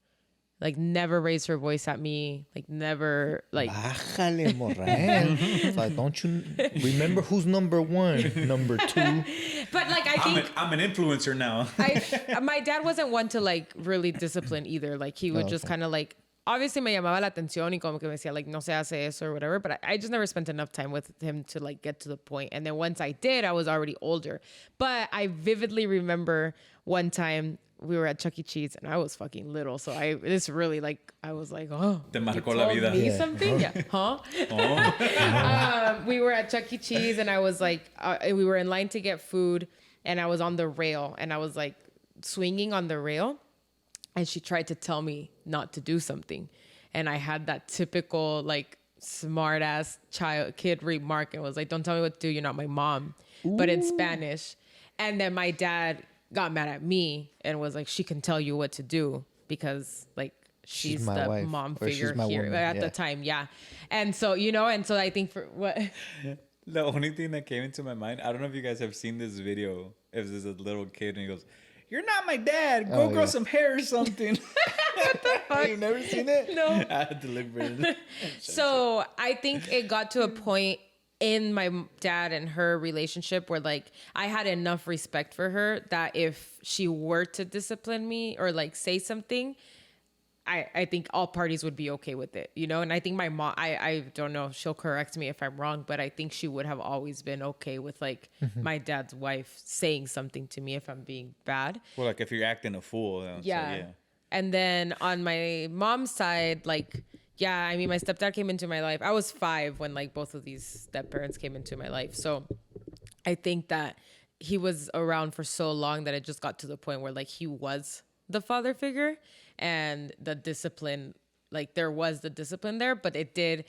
like never raised her voice at me, like never like
Bájale, Morel. Like, don't you remember who's number one, number two?
but like I think
I'm an influencer now.
my dad wasn't one to like really discipline either. Like he would just kind of like, obviously me llamaba la atención y como que me decía like no se hace eso or whatever, but I just never spent enough time with him to like get to the point. And then once I did, I was already older. But I vividly remember one time we were at Chuck E. Cheese and I was fucking little. So this really like, I was like, oh,
Te
you
marcó la
told
vida.
me something? Yeah. Huh? We were at Chuck E. Cheese and I was like, we were in line to get food and I was on the rail and I was like swinging on the rail and she tried to tell me not to do something. And I had that typical like smart ass kid remark and was like, don't tell me what to do. You're not my mom, but in Spanish. And then my dad got mad at me and was like, she can tell you what to do because like she's the
wife,
mom
or she's
figure
my
here
woman,
at the time. Yeah. And so, you know, and so I think for what...
The only thing that came into my mind, I don't know if you guys have seen this video. If there's a little kid and he goes, "You're not my dad. Go grow some hair or something."
What the fuck?
You've never seen it?
No.
I had to look for it.
So I think it got to a point in my dad and her relationship where like I had enough respect for her that if she were to discipline me or like say something, I think all parties would be okay with it, you know? And I think my mom, I don't know, she'll correct me if I'm wrong, but I think she would have always been okay with like my dad's wife saying something to me if I'm being bad.
Well, like if you're acting a fool. Then
Yeah. And then on my mom's side, like, yeah, I mean, my stepdad came into my life. I was 5 when like both of these step parents came into my life. So I think that he was around for so long that it just got to the point where like he was the father figure and the discipline, like there was the discipline there, but it did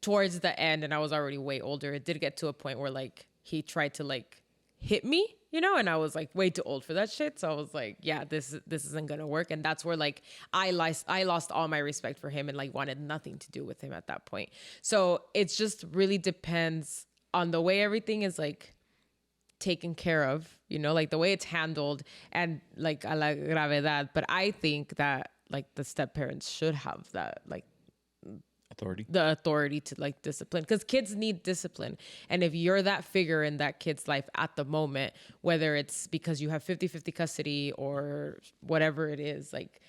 towards the end, and I was already way older. It did get to a point where like he tried to like hit me, you know, and I was like way too old for that shit. So I was like, yeah, this isn't gonna work. And that's where like I lost all my respect for him and like wanted nothing to do with him at that point. So it just really depends on the way everything is like taken care of, you know, like the way it's handled and like a la gravedad. But I think that like the step parents should have that like the authority to like discipline, because kids need discipline. And if you're that figure in that kid's life at the moment, whether it's because you have 50-50 custody or whatever it is, like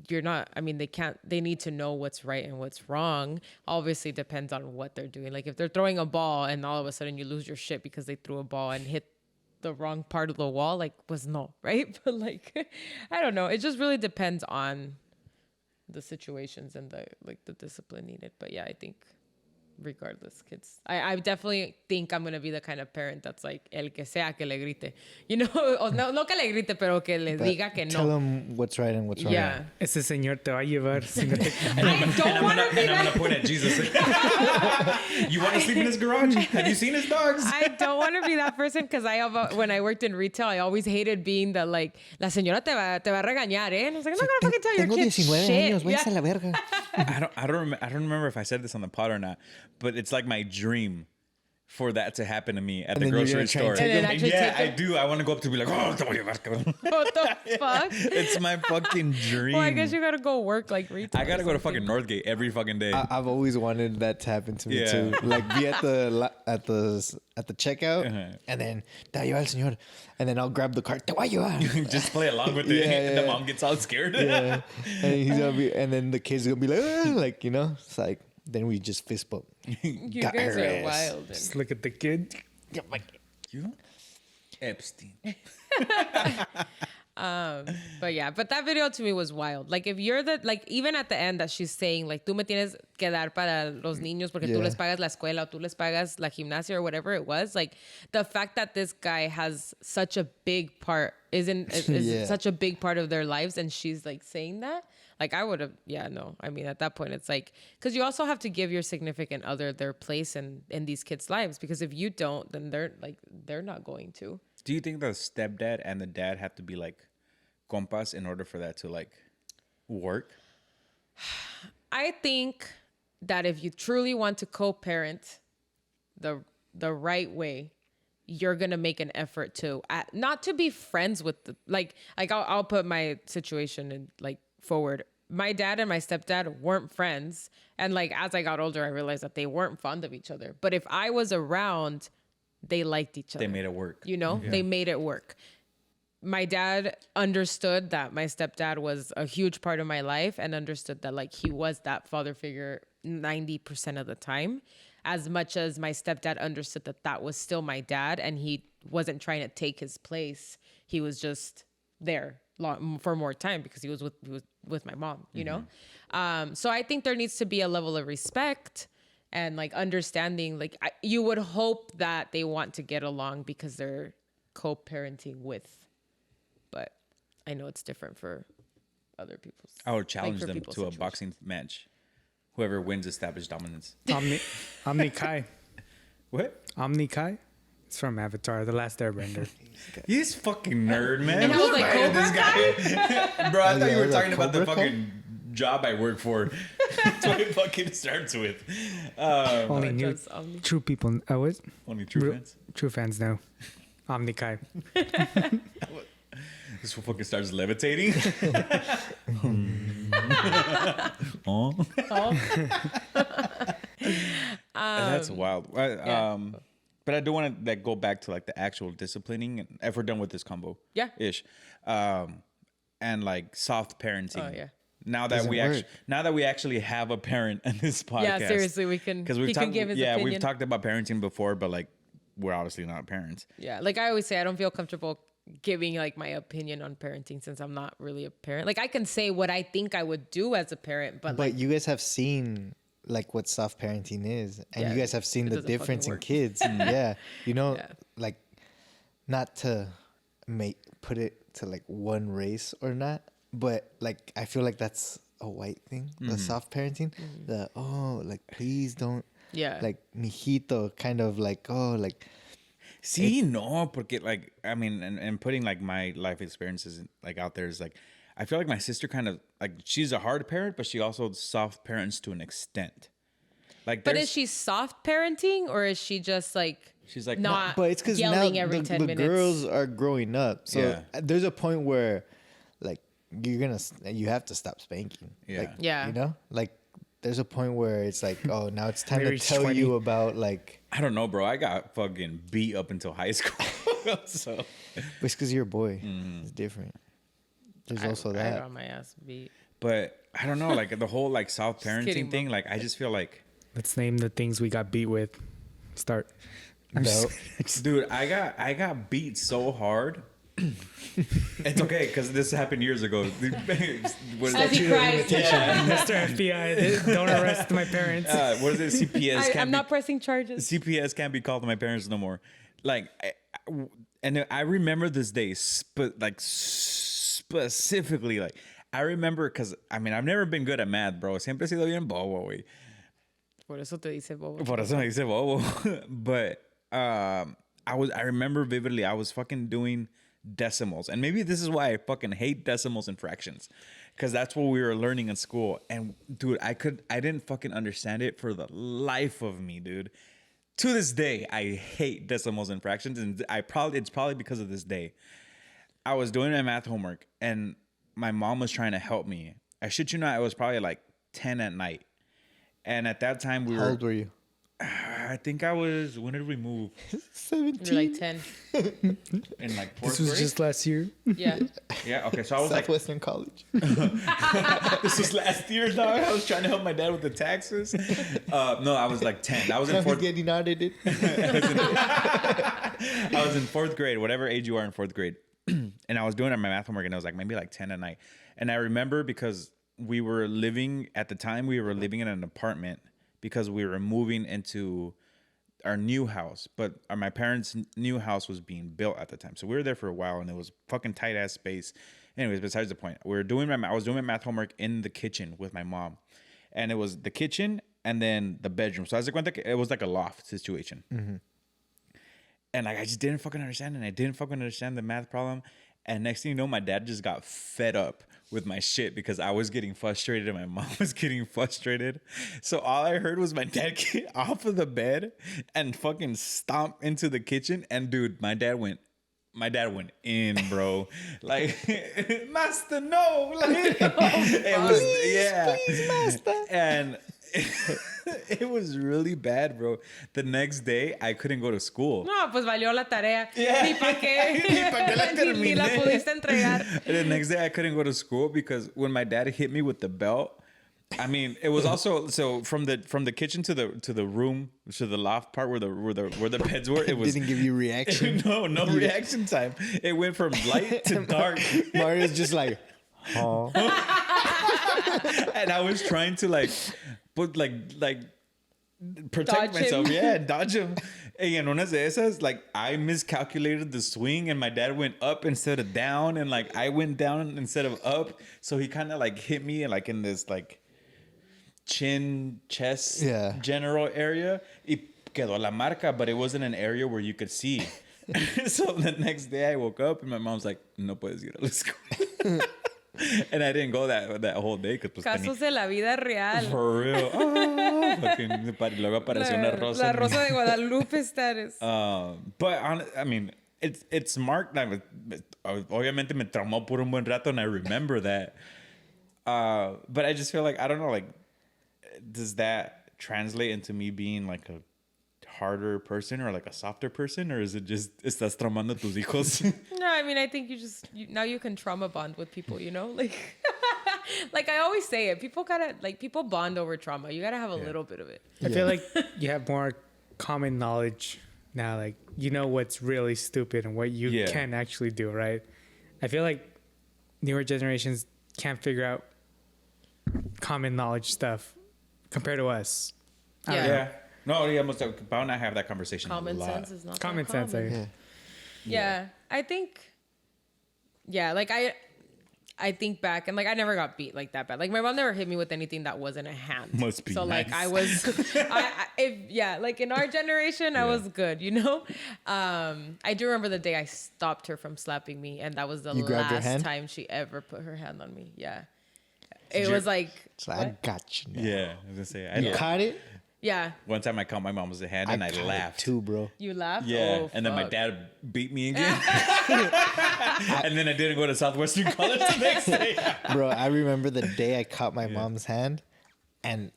you're not, I mean, they need to know what's right and what's wrong. Obviously depends on what they're doing. Like if they're throwing a ball and all of a sudden you lose your shit because they threw a ball and hit the wrong part of the wall, like was no, right? But like, I don't know. It just really depends on the situations and the discipline needed. But yeah, I think regardless, kids, I definitely think I'm gonna be the kind of parent that's like el que sea que le grite, you know, o no que le grite, pero que le diga que no.
Tell them what's right and what's wrong.
Yeah.
Ese señor te va a llevar. Si no te...
I don't want to be
And I'm
that.
gonna point at Jesus. You want to sleep in his garage? Have you seen his dogs?
I don't want to be that person because when I worked in retail, I always hated being the like, la señora te va a regañar, eh? And I was like, I'm not gonna fucking tell your
Tengo
kids
19
shit.
años, váyanse a la verga.
I don't remember if I said this on the pod or not, but it's like my dream for that to happen to me at
And
the
then you're
grocery
gonna try
store.
and take
And then actually
Yeah,
take
I
them?
do. I want to go up to be like, oh, te voy a llevar, cabrón.
What the fuck?
It's my fucking dream.
Well, I guess you gotta go work like retail.
I gotta
or
go to
something.
fucking Northgate every fucking day.
I've always wanted that to happen to me
Yeah.
too. Like be at the checkout,
Uh-huh.
and then te lleva el señor, and then I'll grab the cart. Te voy a llevar.
Just play along with it.
Yeah,
And the
yeah.
mom gets all scared.
Yeah, and he's gonna be, and then the kids gonna be like, "Ah," like you know, it's like then we just fist bump.
You
Got
guys
her
are
ass.
wild. And
Just look at the kid.
You? Epstein.
But yeah, but that video to me was wild. Like if you're like even at the end that she's saying like tú me tienes que dar para los niños porque tú
Yeah.
les pagas la escuela o tú les pagas la gimnasia or whatever it was, like the fact that this guy has such a big part is
Yeah.
such a big part of their lives and she's like saying that, Like I would have, yeah, no. I mean, at that point, it's like, because you also have to give your significant other their place in these kids' lives. Because if you don't, then they're not going to.
Do you think the stepdad and the dad have to be like compas in order for that to like work?
I think that if you truly want to co-parent the right way, you're gonna make an effort to not to be friends with the like I'll put my situation in like forward. My dad and my stepdad weren't friends, and like as I got older, I realized that they weren't fond of each other. But if I was around, they liked each other.
They made it work.
You know, they made it work. My dad understood that my stepdad was a huge part of my life and understood that like he was that father figure 90% of the time, as much as my stepdad understood that that was still my dad and he wasn't trying to take his place. He was just there for more time because he was with my mom, you know? So I think there needs to be a level of respect and like understanding. Like you would hope that they want to get along because they're co-parenting with, but I know it's different for other people's.
I would challenge
for
them
people's
to a
situation.
boxing match. Whoever wins established dominance.
Omni Kai.
What?
Omni Kai. It's from Avatar, The Last Airbender.
He's fucking nerd, man.
And I was like,
Who's
Cobra
Kai? Bro, I thought you were
yeah,
talking
like
about the
Cobra Kai?
fucking job I work for. That's what it fucking starts with.
Only new
Just Omni.
true people. Oh, what?
Only true fans.
True fans know. Omni Kai.
This one fucking starts levitating. Oh. That's wild. But I do want to like go back to like the actual disciplining. And if we're done with this combo,
Yeah.
ish, and like soft parenting.
Oh, yeah.
Now that we actually have a parent in this podcast.
Yeah, seriously, we can.
Because
He can give his opinion.
we've talked about parenting before, but like we're obviously not parents.
Yeah, like I always say, I don't feel comfortable giving like my opinion on parenting since I'm not really a parent. Like I can say what I think I would do as a parent, but like
you guys have seen like what soft parenting is, and
Yeah,
you guys have seen
it
the
doesn't fucking
difference in
work.
kids. Yeah, you know,
Yeah.
like not to put it to like one race or not, but like I feel like that's a white thing, the soft parenting. The like please don't,
yeah,
like mijito, kind of like like.
See, no, porque like I mean, and putting like my life experiences like out there is like I feel like my sister kind of like she's a hard parent, but she also soft parents to an extent. Like,
but is she soft parenting or is she just like
she's like
not?
But it's because now
yelling every 10
the
minutes.
girls are growing up, so
Yeah.
there's a point where like you have to stop spanking.
Yeah.
Like,
Yeah.
you know, like there's a point where it's like, oh, now it's time
Maybe
to
it's
tell
20.
you about like,
I don't know, bro. I got fucking beat up until high school. So
it's because you're a boy. It's different. There's also
I
that.
got my ass beat.
but I don't know, like the whole like soft parenting
kidding,
thing,
Mom.
like I just feel like
Let's name the things we got beat with. Start. I'm
No.
dude, I got beat so hard. It's okay because this happened years ago. What is
As he cries.
Mr. FBI, don't arrest my parents.
what is it? CPS.
I'm not pressing charges.
CPS can't be called to my parents no more. Like, and I remember this day, specifically. Like, I remember because I mean I've never been good at math, bro. Siempre he sido bien bobo, güey.
Por eso te dice bobo.
Por eso me dice bobo. But I remember vividly. I was fucking doing decimals, and maybe this is why I fucking hate decimals and fractions, because that's what we were learning in school. And dude, I didn't fucking understand it for the life of me, dude. To this day, I hate decimals and fractions, and it's probably because of this day. I was doing my math homework, and my mom was trying to help me. I shit you not, I was probably like 10 at night, and at that time
How old were you?
I think I was. When did we move?
17.
You're like 10.
In like fourth
This was
grade.
just last year.
Yeah.
Yeah. Okay. So I was like,
Southwestern College.
this was last year, dog. I was trying to help my dad with the taxes. No, I was like 10. I was in
He's
fourth.
getting audited.
I was in fourth grade, whatever age you are in fourth grade, and I was doing my math homework, and I was like maybe like 10 at night. And I remember because we were living in an apartment because we were moving into our new house, but my parents' new house was being built at the time. So we were there for a while, and it was fucking tight ass space. Anyways, besides the point, I was doing my math homework in the kitchen with my mom, and it was the kitchen and then the bedroom. So I was like, it was like a loft situation, and like I just didn't fucking understand, and I didn't fucking understand the math problem. And next thing you know, my dad just got fed up with my shit because I was getting frustrated and my mom was getting frustrated. So all I heard was my dad get off of the bed and fucking stomp into the kitchen. And dude, my dad went in, bro. Like, master, no. Like, it was, please, master. And it was really bad, bro. The next day, I couldn't go to school.
No, pues valió la tarea.
Yeah.
Ni pa' qué.
Ni pa' qué la
Ni la
terminé.
pudiste entregar.
And the next day I couldn't go to school because when my dad hit me with the belt, I mean, it was also so from the kitchen to the room to the loft part where the beds were. It was
Didn't give you reaction.
no reaction time. It went from light to dark,
Mario's just like, oh.
and I was trying to like protect
Dodge
myself.
him.
Yeah, dodge him. Y en unas de esas, like I miscalculated the swing and my dad went up instead of down, and like I went down instead of up. So he kind of like hit me like in this like chin, chest, general area. Y quedó la marca, but it wasn't an area where you could see. So the next day I woke up and my mom's like, no puedes ir a la escuela. And I didn't go that whole day because pues
Casos de la vida real.
for real. Luego apareció una rosa.
La rosa de Guadalupe status.
But I mean, it's marked. Obviamente me traumó por un buen rato, and I remember that. But I just feel like I don't know. Like, does that translate into me being like a harder person or like a softer person, or is it just estás traumando a tus hijos?
No, I mean, I think now you can trauma bond with people, you know? Like, like I always say it. People bond over trauma. You gotta have a little bit of it.
I feel like you have more common knowledge now. Like, you know what's really stupid and what you can actually do, right? I feel like newer generations can't figure out common knowledge stuff compared to us. I don't know.
Yeah. No, digamos, Pao and I have that conversation
Common
a lot.
sense is not
Common
that
sense.
common. Yeah, I think. Yeah, like I think back and like I never got beat like that bad. Like my mom never hit me with anything that wasn't a hand.
Must be
so like
nice.
I was, like in our generation I was good, you know. I do remember the day I stopped her from slapping me, and that was the last time she ever put her hand on me. Yeah, it was like.
So I got you. Now.
Yeah, I was gonna say.
You caught it?
Yeah.
One time I caught my mom's hand and I
caught it
laughed.
too, bro.
You laughed?
Yeah,
Oh,
and then my
fuck.
dad beat me again. And then I didn't go to Southwestern College the next day.
Bro, I remember the day I caught my mom's hand, and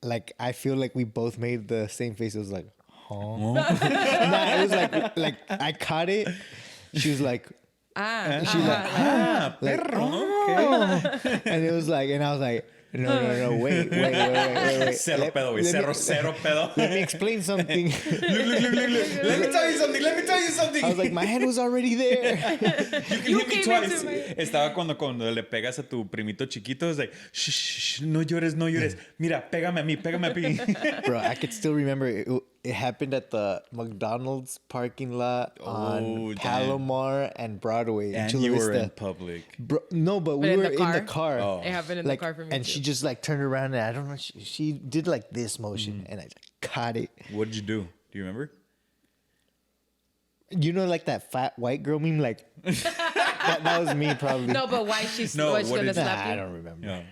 like I feel like we both made the same face. It was like, huh? Nah, it was like I caught it. She was like, she was like,
Okay.
and it was like, and I was like, no, wait.
Cero pedo, güey. Cero pedo.
Let me explain something.
Look. Let me tell you something.
I was like, my hand was already there.
You hit me
came
twice.
into my-
Estaba cuando le pegas a tu primito chiquito. Es like, shh, no llores. Mira, pégame a mí.
Bro, I could still remember it happened at the McDonald's parking lot on
damn.
Palomar and Broadway.
And
Chula
you were
Vista.
in public.
Bro, no, but we
in
were
the
in the
car?
car.
Oh.
It happened in
Like,
the car for me
and
too.
she just like turned around and I don't know, she did like this motion and I just caught it.
What did you do? Do you remember?
You know, like that fat white girl meme, like that was me probably.
No, but why she's
No,
what's
what
gonna
did-
slap you?
I don't remember.
Yeah.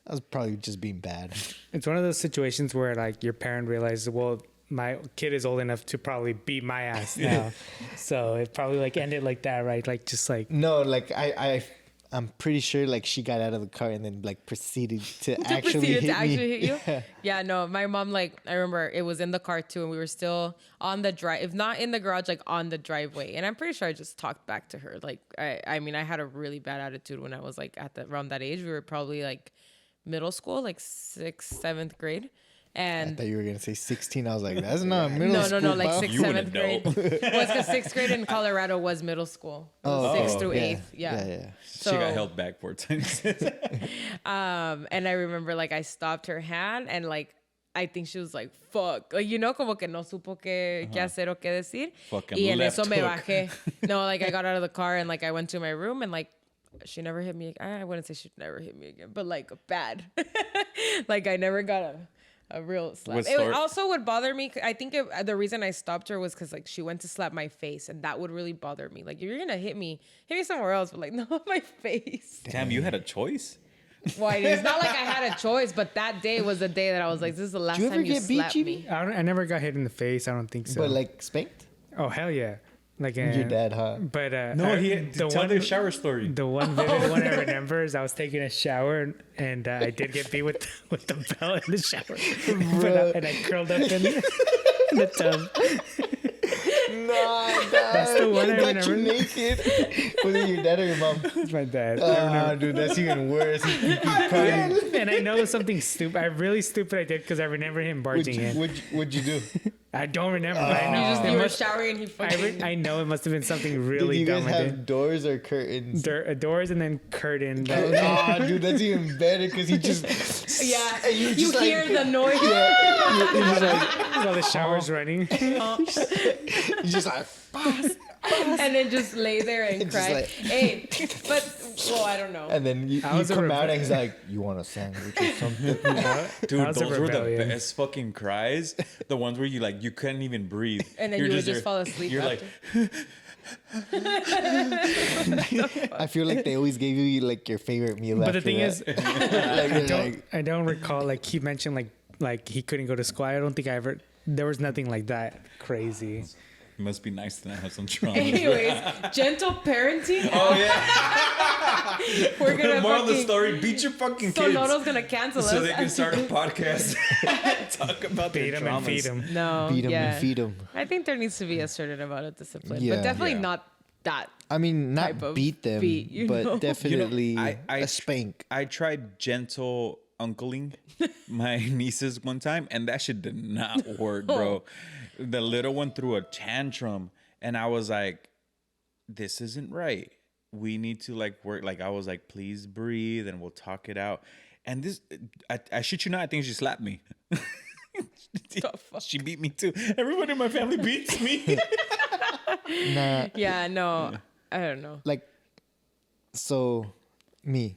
I was probably just being bad.
It's one of those situations where like your parent realizes, well, my kid is old enough to probably beat my ass now. So it probably like ended like that, right? Like just like
No, like I'm pretty sure like she got out of the car and then like proceeded to actually hit me.
hit you? Yeah, no, my mom, like, I remember it was in the car too, and we were still on the drive, if not in the garage, like on the driveway. And I'm pretty sure I just talked back to her. Like, I mean, I had a really bad attitude when I was like around that age. We were probably like middle school, like 6th, 7th grade.
I
And
thought you were gonna say 16. I was like, that's not middle school.
no, like
pal.
6th,
You wouldn't
7th grade. Well, it's because 6th grade in Colorado was middle school. It was 6th through 8th. Yeah.
She got held back 4 times.
And I remember like I stopped her hand and like I think she was like, fuck. Like, you know, como que no supo qué hacer o qué decir.
Fucking
Y en
left
eso me
hook.
bajé. No, like, I got out of the car and, like, I went to my room and, like, she never hit me. I wouldn't say she never hit me again, but, like, bad. Like, I never got a real slap.
What
It
story-
also would bother me. I think the reason I stopped her was because, like, she went to slap my face, and that would really bother me. Like, if you're going to hit me somewhere else, but, like, not my face.
Damn, you had a choice.
Why? It's not like I had a choice, but that day was the day that I was like, this is the last
you ever
time you
get beat,
slapped
GB?
me.
I never got hit in the face. I don't think so.
But like spanked?
Oh hell yeah! Like
Your dad, huh?
But
No, tell the
one
shower story.
the one vivid one I remember is I was taking a shower and I did get beat with the bell in the shower, and I curled up in the tub.
That's
the one I
got you
remember.
naked. Was it your dad or your mom?
It's my dad.
Oh, dude, that's even worse.
And I know something stupid. I really stupid I did because I remember him barging in.
What'd you do?
I don't remember. But I know.
You were
must-
showering and he fucking...
I know it must have been something
Did
really
you guys
dumb I
have
did.
doors or curtains?
Doors and then curtain.
Oh, dude, that's even better because he just
Yeah,
and you
you
just like-
hear the noise.
While the shower's running.
you just like
And then just lay there and
Just
cry.
like-
Hey, but, well, I don't know.
and then you
was a
come out
rebel-
and he's like, "You want a sandwich or something?"
Dude,
was a
those were the
rebellion.
best fucking cries. The ones where you couldn't even breathe.
And then
You're
you would just
there-
fall asleep
You're
after.
I feel like they always gave you like your favorite meal.
But the
after
thing
that.
is,
like, they're like,
I don't recall like he mentioned like he couldn't go to school. I don't think I ever. There was nothing like that crazy.
It must be nice to not have some trauma.
Anyways, gentle parenting.
Oh yeah.
We're gonna
Moral of the
fucking...
story: beat your fucking
So
kids,
Nono's gonna cancel us.
so they can start a podcast. Talk about
Feed
their
him and feed
traumas.
him.
No,
beat him
yeah.
and feed him.
I think there needs to be a certain amount of discipline,
Yeah.
but definitely
Yeah.
not that.
I mean, not
Type of
beat them,
beat, you
but
know?
definitely
I
a spank.
I tried gentle uncling my nieces one time, and that shit did not work, bro. The little one threw a tantrum, and I was like, "This isn't right. We need to like work." Like I was like, "Please breathe, and we'll talk it out." And this, I shit you not, I think she slapped me. She beat me too. Everyone in my family beats me.
Nah,
Yeah, no, I don't know.
like, so me,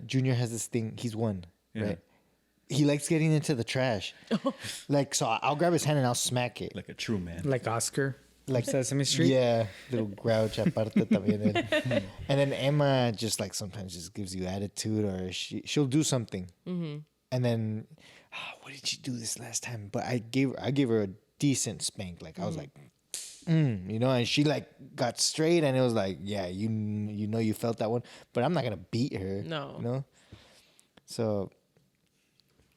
Junior has this thing. He's one, right? He likes getting into the trash. Like, so I'll grab his hand and I'll smack it.
Like a true man.
Like Oscar,
Like
Sesame Street.
Yeah, little grouch aparte también. And then Emma just like sometimes just gives you attitude, or she'll do something, and then what did you do this last time? But I gave her a decent spank. Like I was like, you know, and she like got straight, and it was like, yeah, you know you felt that one, but I'm not gonna beat her.
No.
you know. So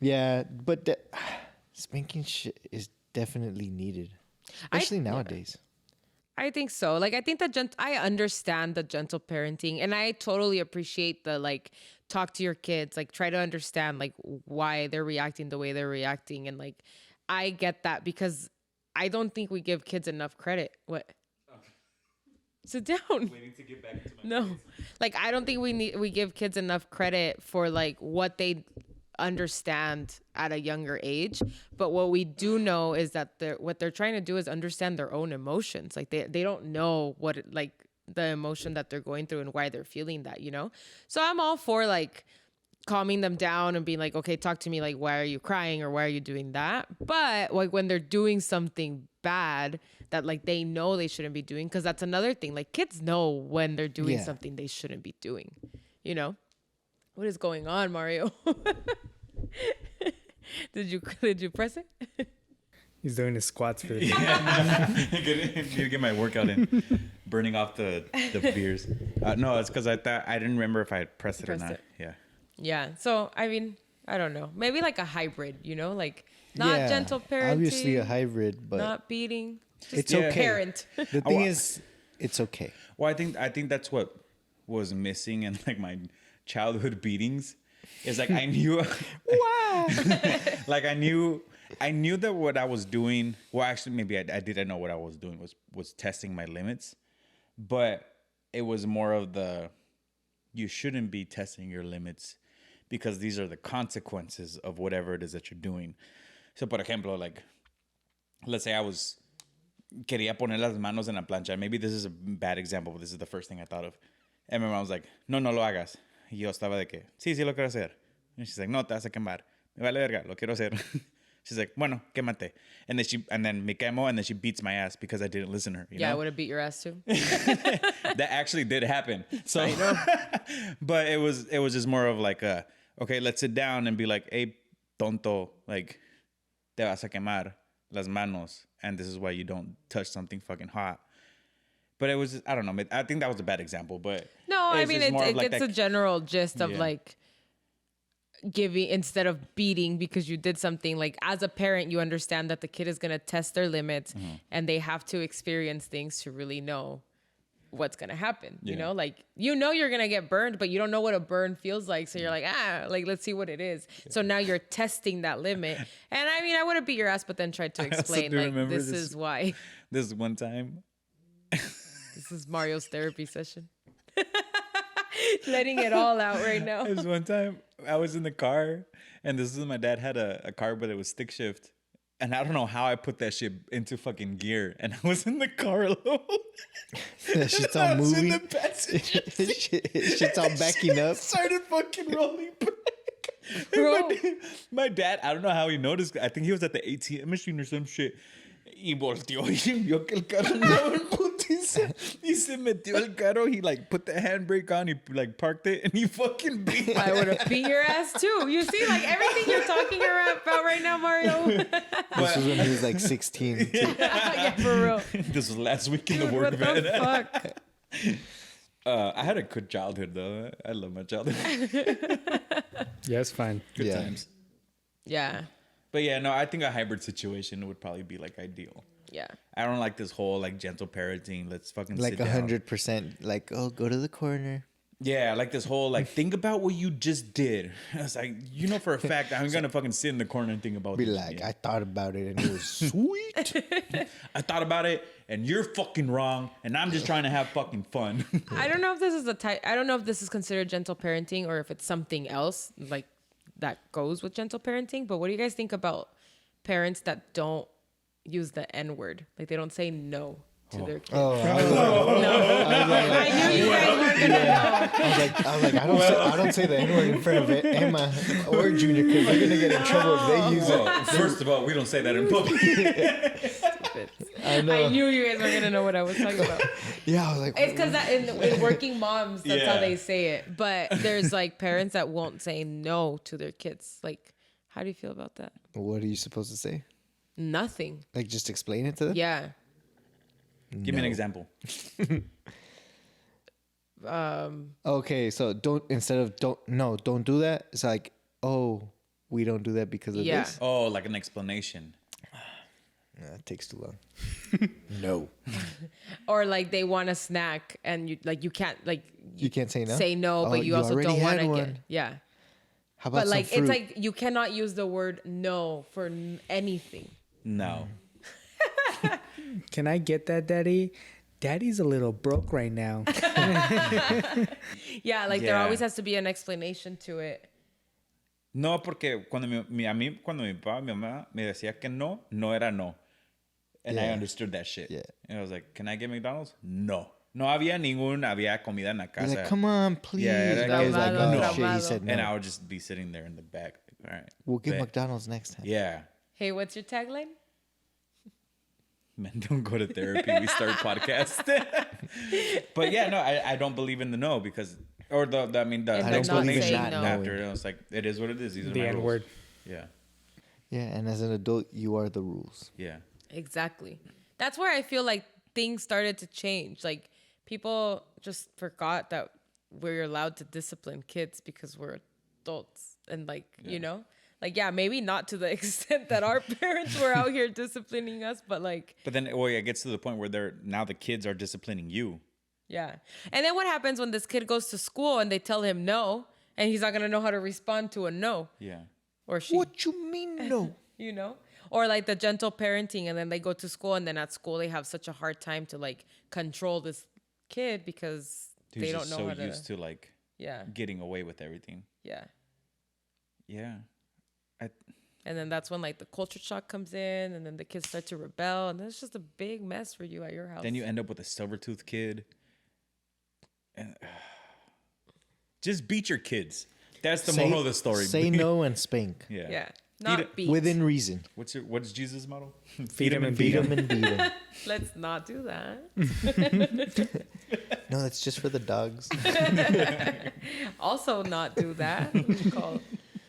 yeah, but spanking shit is definitely needed, especially nowadays.
I think so. Like, I think I understand the gentle parenting, and I totally appreciate the like talk to your kids, like try to understand like why they're reacting the way they're reacting, and like I get that because I don't think we give kids enough credit. What? Sit down.
Waiting to get back into my
No, like I don't think we give kids enough credit for like what they understand at a younger age. But what we do know is that what they're trying to do is understand their own emotions. Like they don't know what like the emotion that they're going through and why they're feeling that, you know? So I'm all for like calming them down and being like, okay, talk to me, like, why are you crying or why are you doing that? But like when they're doing something bad that like they know they shouldn't be doing, because that's another thing. Like kids know when they're doing
Yeah.
something they shouldn't be doing, you know? What is going on, Mario? Did you press it?
He's doing his squats for the
Gonna get my workout in, burning off the beers. No, it's because I didn't remember if I had pressed it or
Pressed
not.
it.
Yeah.
Yeah. So I mean, I don't know. Maybe like a hybrid, you know, like not
Yeah,
gentle parenting,
obviously a hybrid, but
not beating. Just
it's
Yeah.
okay.
parent.
The thing is, it's okay.
Well, I think that's what was missing in like my childhood beatings. Is like I knew, like I knew that what I was doing. Well, actually, maybe I didn't know what I was doing was testing my limits, but it was more of the you shouldn't be testing your limits because these are the consequences of whatever it is that you're doing. So, por ejemplo, like, let's say I was quería poner las manos en la plancha. Maybe this is a bad example, but this is the first thing I thought of. And my mom was like, no lo hagas. Y yo estaba de que, sí lo quiero hacer. And she's like, no, te vas a quemar. Me vale verga, lo quiero hacer. She's like, bueno, quémate. And then me quemo, and then she beats my ass because I didn't listen to her. You know?
I would have beat your ass too.
That actually did happen. So, I know. But it was just more of like, okay, let's sit down and be like, hey, tonto, like, te vas a quemar las manos, and this is why you don't touch something fucking hot. But it was just, I don't know. I think that was a bad example, but
No, I mean,
like
it's a general gist of like giving instead of beating because you did something. Like as a parent, you understand that the kid is going to test their limits and they have to experience things to really know what's going to happen. You know, like, you're going to get burned, but you don't know what a burn feels like. So you're like, like, let's see what it is. So now you're testing that limit. And I mean, I would have beat your ass, but then tried to explain like, this is why.
This one time.
This is Mario's therapy session. Letting it all out right now.
There was one time I was in the car, and my dad had a car, but it was stick shift. And I don't know how I put that shit into fucking gear. And I was in the car alone.
That shit's all moving.
In the passenger seat.
Shit's all backing up.
Started fucking rolling back.
Bro.
My dad, I don't know how he noticed. I think he was at the ATM machine or some shit. Y volteó y vio que el carro andaba en putiza. Y se metió el carro. He like put the handbrake on. He like parked it and he fucking beat.
I would have beat your ass too. You see, like everything you're talking about right now, Mario.
This was when he was like 16.
Yeah, for real.
This was last week in the work
What
van.
the fuck?
I had a good childhood though. I love my childhood.
Yeah, it's fine.
Good times.
Yeah.
But yeah, no, I think a hybrid situation would probably be like ideal.
Yeah.
I don't like this whole like gentle parenting. Let's fucking
Like
sit down.
100%. Like, oh, go to the corner.
Yeah, like this whole like think about what you just did. It's like, you know for a fact I'm gonna fucking sit in the corner and think about
Be
this
like,
again.
I thought about it and it was sweet.
I thought about it and you're fucking wrong and I'm just trying to have fucking fun.
I don't know if this is I don't know if this is considered gentle parenting or if it's something else like that goes with gentle parenting. But what do you guys think about parents that don't use the N word? Like they don't say no to their kids.
Oh,
I knew you guys weren't gonna know.
I was like, I don't say the N word in front of Emma or Junior because they're gonna get in trouble if they use it.
First of all, we don't say that in public.
I know.
I knew you guys were gonna know what I was talking about.
Yeah, I was like,
It's because in working moms, that's how
Yeah.
they say it. But there's like parents that won't say no to their kids. Like, how do you feel about that?
what are you supposed to say?
Nothing.
Like, just explain it to them?
Yeah.
Give me an example.
Okay, so don't do that. It's like, oh, we don't do that because of
Yeah.
this.
Oh, like an explanation.
Nah, it takes too long. No.
Or like they want a snack and you can't
You can't say no?
say no,
Oh,
but you also
already
don't want
had
to
one.
get yeah.
How about
But like
some fruit?
it's like you cannot use the word no for anything.
No.
Can I get that, Daddy? Daddy's a little broke right now.
Yeah, like there
Yeah.
always has to be an explanation to it.
No, porque cuando cuando mi papá, mi mamá me decía que no, no era no. And I
Yeah.
understood that shit.
Yeah.
And I was like, can I get McDonald's? No. No había comida en la
You're
casa.
like, come on, please.
Yeah,
And
era
I was like,
que-
oh,
No.
shit. He said no.
And I would just be sitting there in the back. Like, all right.
We'll get
bet.
McDonald's next time.
Yeah.
Hey, what's your tagline?
Man, don't go to therapy. We start podcast. But yeah, no, I don't believe in the no because, or the
I don't believe in
explanation
not knowing.
after. It was like, it is what it is. These are
The
my
N
rules.
word.
Yeah.
Yeah, and as an adult, you are the rules.
Yeah.
Exactly. That's where I feel like things started to change. Like people just forgot that we're allowed to discipline kids because we're adults and like, you know, like, yeah, maybe not to the extent that our parents were out here disciplining us, but like,
But then it gets to the point where now the kids are disciplining you.
yeah. And then what happens when this kid goes to school and they tell him no, and he's not going to know how to respond to a no,
Yeah.
or she,
What you mean, no?
you know? Or like the gentle parenting, and then they go to school, and then at school they have such a hard time to like control this kid because
Who's
they don't
just
know
so
how to.
used to like
Yeah,
getting away with everything.
yeah.
Yeah.
And then that's when like the culture shock comes in, and then the kids start to rebel, and it's just a big mess for you at your house.
Then you end up with a silver-toothed kid. And just beat your kids. That's the moral of the story.
Say no and spank.
Yeah.
Yeah, not beat.
Within reason.
What's Jesus' motto?
Feed them and
Beat
beat
them and beat them.
Let's not do that.
No, that's just for the dogs.
Also, not do that.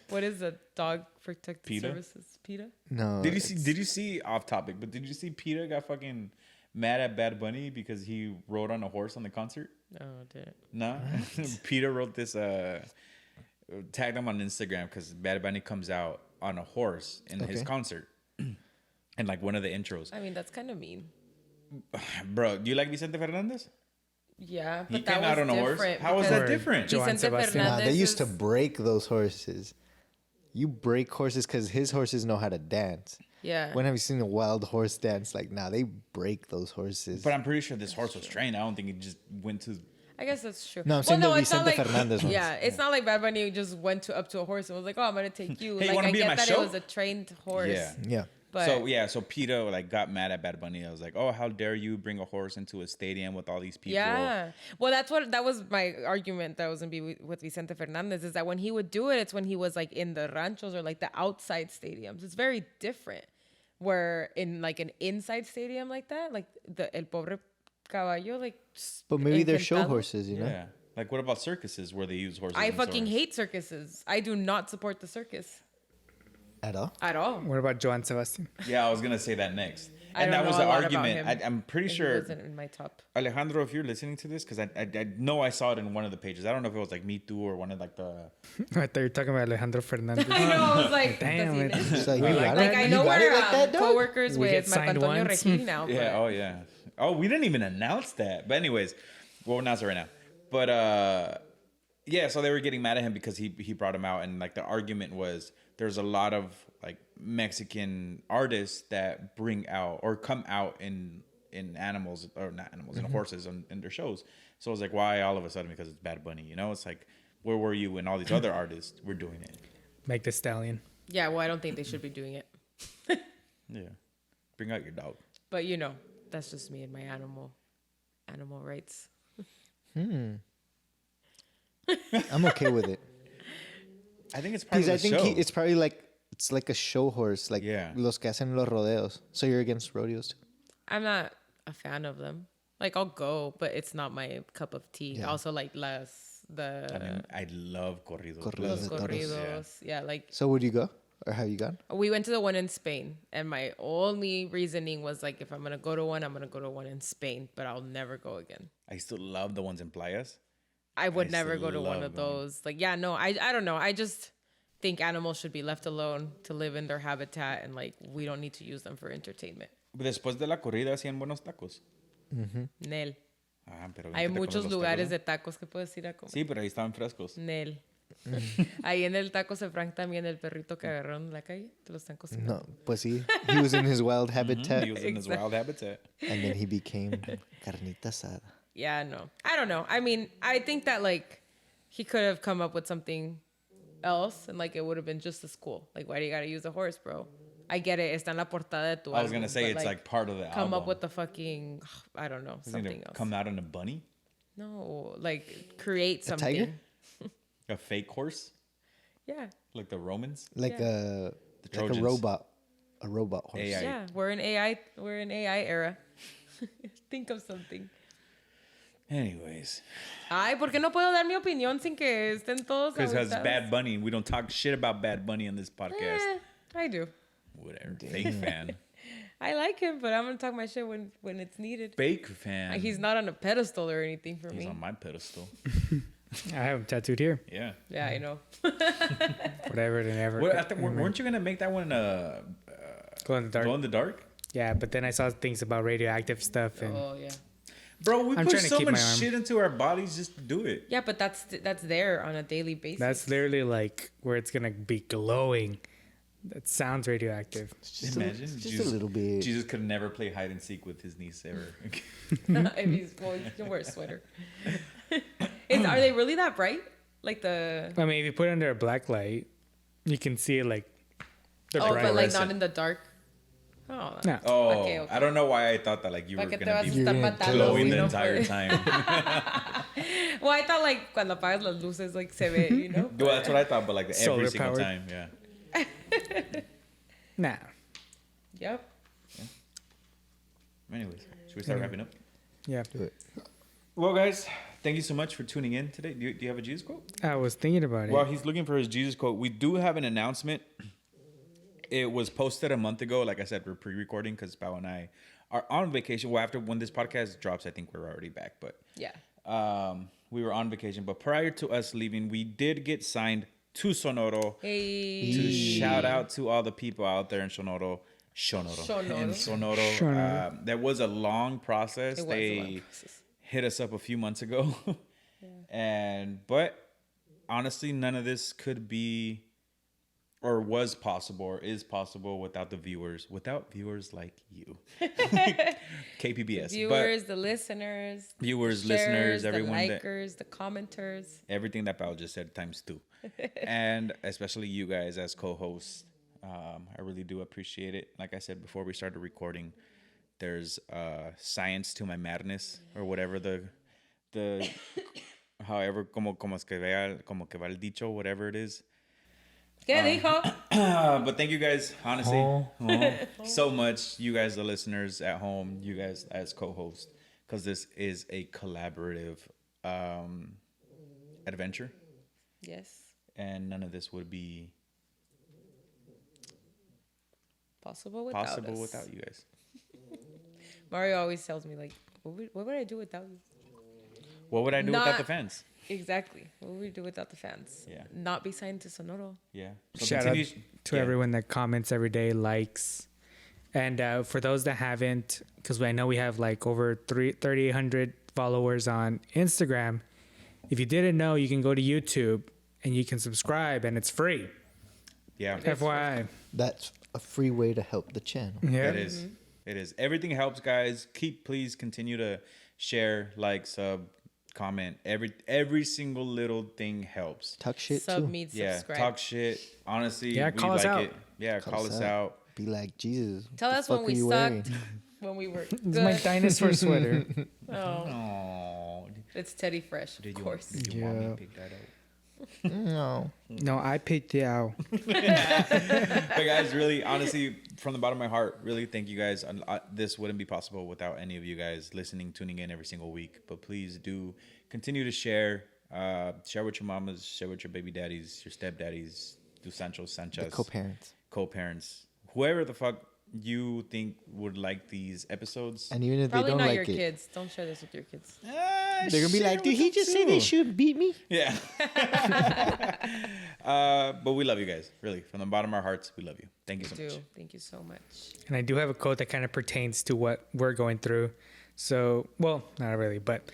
What is the dog protective
PETA?
services? PETA?
No.
Did you see off topic, but did you see PETA got fucking mad at Bad Bunny because he rode on a horse on the concert?
No, I didn't.
No. PETA wrote this tagged him on Instagram because Bad Bunny comes out on a horse in his concert. And like one of the intros.
I mean, that's kind of mean.
Bro, do you like Vicente Fernandez?
Yeah,
He
but that
came
was
out on a horse.
different
How was
because
that different?
Joan
Vicente
Sebastian.
Nah,
Fernandez
they used to
is-
break those horses. You break horses because his horses know how to dance.
Yeah.
When have you seen a wild horse dance? Like, nah, they break those horses.
But I'm pretty sure this horse was trained. I don't think he just went to.
I guess that's true.
No, I'm saying the
it's not
Vicente Fernandez ones.
Yeah, it's not like Bad Bunny just went up to a horse and was like, "Oh, I'm gonna take you."
Hey, you
like
wanna
I
be in
get
my
that
show?
it was a trained horse.
Yeah.
Yeah.
But
So PETA like got mad at Bad Bunny. I was like, oh, how dare you bring a horse into a stadium with all these people?
yeah. Well, that was my argument that was gonna be with Vicente Fernandez is that when he would do it, it's when he was like in the ranchos or like the outside stadiums. It's very different. Where in like an inside stadium like that, like the El Pobre Caballo, like.
But maybe they're show
Encantado.
horses, you know?
Yeah. Like what about circuses where they use horses?
I
and
fucking
swords?
hate circuses. I do not support the circus
At all?
at all.
What about Joan Sebastian?
Yeah, I was gonna say that next.
I
And
don't
that was
know
the
a lot about
argument.
him.
I'm pretty
He
sure
wasn't in my top.
Alejandro, if you're listening to this, because I know I saw it in one of the pages. I don't know if it was like Me Too or one of like the.
I thought you were talking about Alejandro Fernandez.
I know. I was like,
Damn
does he
it.
It's like,
We
you
like
got
Like
it?
I
You
know
got
we're
it like that, dog?
coworkers
We get
with Marco
signed
Antonio
once.
Regil now.
Yeah.
but-
Oh yeah. Oh, we didn't even announce that. But anyways, we'll announce it right now. But yeah. So they were getting mad at him because he brought him out, and like the argument was there's a lot of like Mexican artists that bring out or come out in animals or not animals in horses in their shows. So I was like, why all of a sudden because it's Bad Bunny? You know, it's like where were you when all these other artists were doing it?
Make the stallion.
Yeah. Well, I don't think they should be doing it.
Yeah. Bring out your dog.
But you know, that's just me and my animal rights.
I'm okay with it.
I think it's part
Because
of
I
the
think
show.
it's probably like, it's like a show horse. Like
Yeah.
los que hacen los rodeos. So you're against rodeos too?
I'm not a fan of them. Like I'll go, but it's not my cup of tea.
Yeah.
Also, like
I
the
mean, I love corridos.
Corridos
los
de toros.
corridos. Yeah, like
So would you go? Or have you gone?
we went to the one in Spain, and my only reasoning was like, if I'm gonna go to one, I'm gonna go to one in Spain, but I'll never go again.
I still love the ones in playas.
I would
I
never
still
go to one
love
of
them.
those. Like, yeah, no, I don't know. I just think animals should be left alone to live in their habitat, and like we don't need to use them for entertainment.
Después de la corrida hacían buenos tacos.
Nel.
Ah, pero
Hay
vente a comer
muchos
los
lugares
tacos,
de tacos que puedes ir a comer.
Sí, pero ahí estaban frescos.
Nel. Ahí en el taco se Frank también el perrito que agarraron en la calle. Te lo están cocinando.
No, pues sí. He was in his wild habitat.
He was in his wild habitat.
And then he became carnita asada.
Yeah, no. I don't know. I mean, I think that like he could have come up with something else and like it would have been just as cool. Like, why do you gotta use a horse, bro? I get it. Está en la portada de tu
I was
álbum,
gonna say
but,
it's like part of the
come
album.
up with the fucking I don't know,
Isn't it
something else.
come out on a bunny,
No, like create
A
something.
tiger?
a fake horse,
Yeah.
like the Romans.
Like
Yeah.
a
Trojans.
robot. A robot horse.
AI.
Yeah, we're in AI era. Think of something.
Anyways,
Ay, ¿por qué no puedo dar mi opinión sin que estén todos
because has
agüitados?
Bad Bunny. We don't talk shit about Bad Bunny on this podcast.
I do.
Whatever. Fake fan.
I like him, but I'm gonna talk my shit when it's needed.
Fake fan.
He's not on a pedestal or anything for
He's
me.
on my pedestal.
I have him tattooed here.
Yeah.
Yeah, I know.
Whatever and ever.
Well, weren't you gonna make that one
Glow in the dark.
glow in the dark?
Yeah, but then I saw things about radioactive stuff and
Oh yeah.
Bro, we
I'm
put
trying to
so
keep
much
my arm.
shit into our bodies just to do it.
Yeah, but that's there on a daily basis.
that's literally like where it's gonna be glowing. That sounds radioactive.
Imagine
Just a little bit.
Jesus could never play hide and seek with his niece ever.
if he's you can wear a sweater. Are they really that bright? Like the
I mean, if you put it under a black light, You can see it like the
Oh,
bright.
but like
fluorescent.
not in the dark. Oh.
No.
Oh,
Okay.
I don't know why I thought that like you were
Para que te
gonna
vas a
be
estar
You're
matando.
glowing the
¿no?
entire time.
Well, I thought like cuando apagas las luces, like se ve, you know?
Well, that's what I thought, but like every
Solar
single
powered.
time, yeah.
Nah.
Yep.
Anyways, should we start wrapping up?
Yeah.
Do it.
Well, guys, thank you so much for tuning in today. Do you have a Jesus quote?
I was thinking about it.
While he's looking for his Jesus quote, we do have an announcement. It was posted a month ago. Like I said, we're pre-recording because Pao and I are on vacation. Well, after when this podcast drops, I think we're already back. But
Yeah.
we were on vacation. But prior to us leaving, we did get signed to Sonoro.
Hey.
To shout out to all the people out there in Sonoro. In Sonoro. That was a long process.
It was a long process.
Hit us up a few months ago. But honestly, none of this could be or was possible or is possible without viewers like you. KPBS.
Viewers, the listeners.
Viewers,
the
listeners,
shares,
everyone
the
that-
likers, the commenters.
Everything that Pao just said times 2. And especially you guys as co-hosts. I really do appreciate it. Like I said before we started recording, there's science to my madness or whatever the however como es que vea, como que va el dicho, whatever it is.
¿Qué dijo?
But thank you guys, honestly, so much. You guys, the listeners at home, you guys as co-hosts, because this is a collaborative adventure,
Yes.
and none of this would be
Possible without
possible
us.
without you guys.
Mario always tells me, like, what would I do without you?
What would I do without
Not-
the fans?
Exactly. What would we do without the fans?
Yeah.
Not be signed to Sonoro.
Yeah. So
Shout out
continue-
to
yeah.
everyone that comments every day, likes. And for those that haven't, because I know we have like over 3,800 followers on Instagram. If you didn't know, you can go to YouTube and you can subscribe and it's free.
Yeah.
FYI.
That's a free way to help the channel.
Yeah.
It is. It is. Everything helps, guys. Please continue to share, like, sub, comment. Every single little thing helps.
Talk shit
Sub
too.
means
Yeah.
subscribe.
Talk shit. Honestly,
Yeah,
we
call us
like
out.
it. Yeah, call us out.
Be like, Jesus.
Tell
the
us when
fuck
we
are you
sucked,
wearing?
when we were
It's my
good.
dinosaur sweater.
Oh,
Oh,
it's Teddy Fresh, of course.
Did you want me
Yeah.
to pick that out?
No.
No, I picked it out.
But guys, really, honestly, from the bottom of my heart, really thank you guys. This wouldn't be possible without any of you guys listening, tuning in every single week. But please do continue to share. Share with your mamas, share with your baby daddies, your stepdaddies, do Sancho Sanchez,
The co-parents.
co-parents, whoever the fuck you think would like these episodes.
And even if
Probably
they don't
not
like
your
it,
kids. Don't share this with your kids.
they're going to be like, did he just say they should beat me?
Yeah. But we love you guys, really. From the bottom of our hearts, we love you. Thank you so much.
Thank you so much.
And I do have a quote that kind of pertains to what we're going through. So, well, not really, but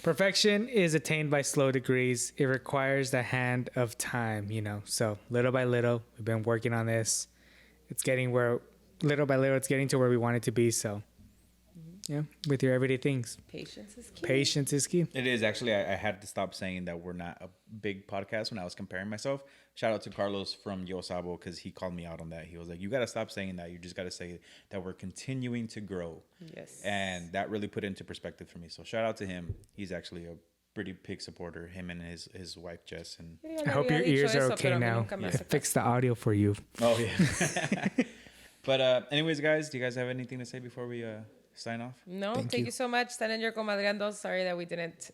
perfection is attained by slow degrees. It requires the hand of time, So little by little, we've been working on this. It's getting little by little, it's getting to where we want it to be. So, yeah, with your everyday things.
Patience is key.
Patience is key.
It is actually. I had to stop saying that we're not a big podcast when I was comparing myself. Shout out to Carlos from Yo Sabo because he called me out on that. He was like, "You got to stop saying that. You just got to say that we're continuing to grow."
Yes.
And that really put it into perspective for me. So shout out to him. He's actually a pretty big supporter. Him and his wife Jess. And
I hope your ears are okay now. Fix the audio for you.
oh yeah. But anyways, guys, do you guys have anything to say before we sign off?
No,
Thank
thank
you.
you so much. Stand in your comadreando. Sorry that we didn't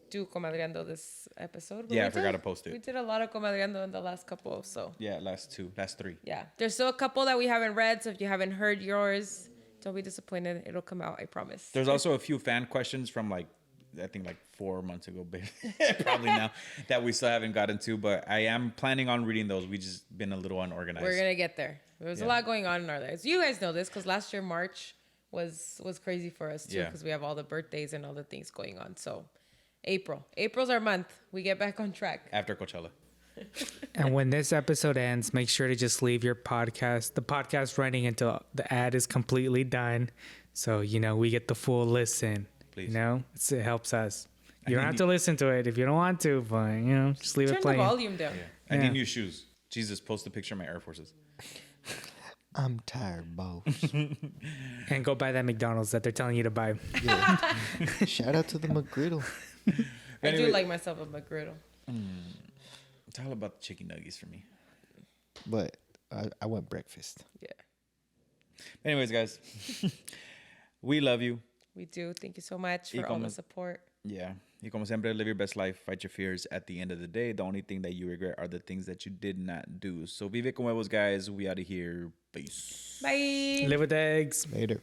do comadreando this episode. but
Yeah,
we
I forgot
did.
to post it.
We did a lot of comadreando in the last couple, so
Yeah, last 3.
yeah. There's still a couple that we haven't read, so if you haven't heard yours, don't be disappointed. It'll come out, I promise.
There's also a few fan questions from I think 4 months ago, probably now, that we still haven't gotten to, but I am planning on reading those. We just been a little unorganized.
We're gonna get there. There's a
Yeah.
lot going on in our lives. You guys know this because last year March was crazy for us too
Yeah.
because we have all the birthdays and all the things going on. So April's our month. We get back on track.
After Coachella.
And when this episode ends, make sure to just leave the podcast running until the ad is completely done. So, we get the full listen.
Please.
It helps us. You don't have to listen to it if you don't want to, but, just leave
Turn
it
the
playing.
volume down.
I
Yeah.
need new shoes. Jesus, post a picture of my Air Forces.
I'm tired, boss.
And go buy that McDonald's that they're telling you to buy.
Yeah. Shout out to the McGriddle.
I do like myself a McGriddle.
It's all about the chicken nuggets for me.
But I went breakfast.
Yeah,
Anyways, guys, we love you.
we do. Thank you so much for all
como-
the support.
Yeah. Y como siempre, live your best life, fight your fears. At the end of the day, the only thing that you regret are the things that you did not do. So, Vive con Huevos, guys. We out of here. Peace.
Bye.
Live with eggs.
Later.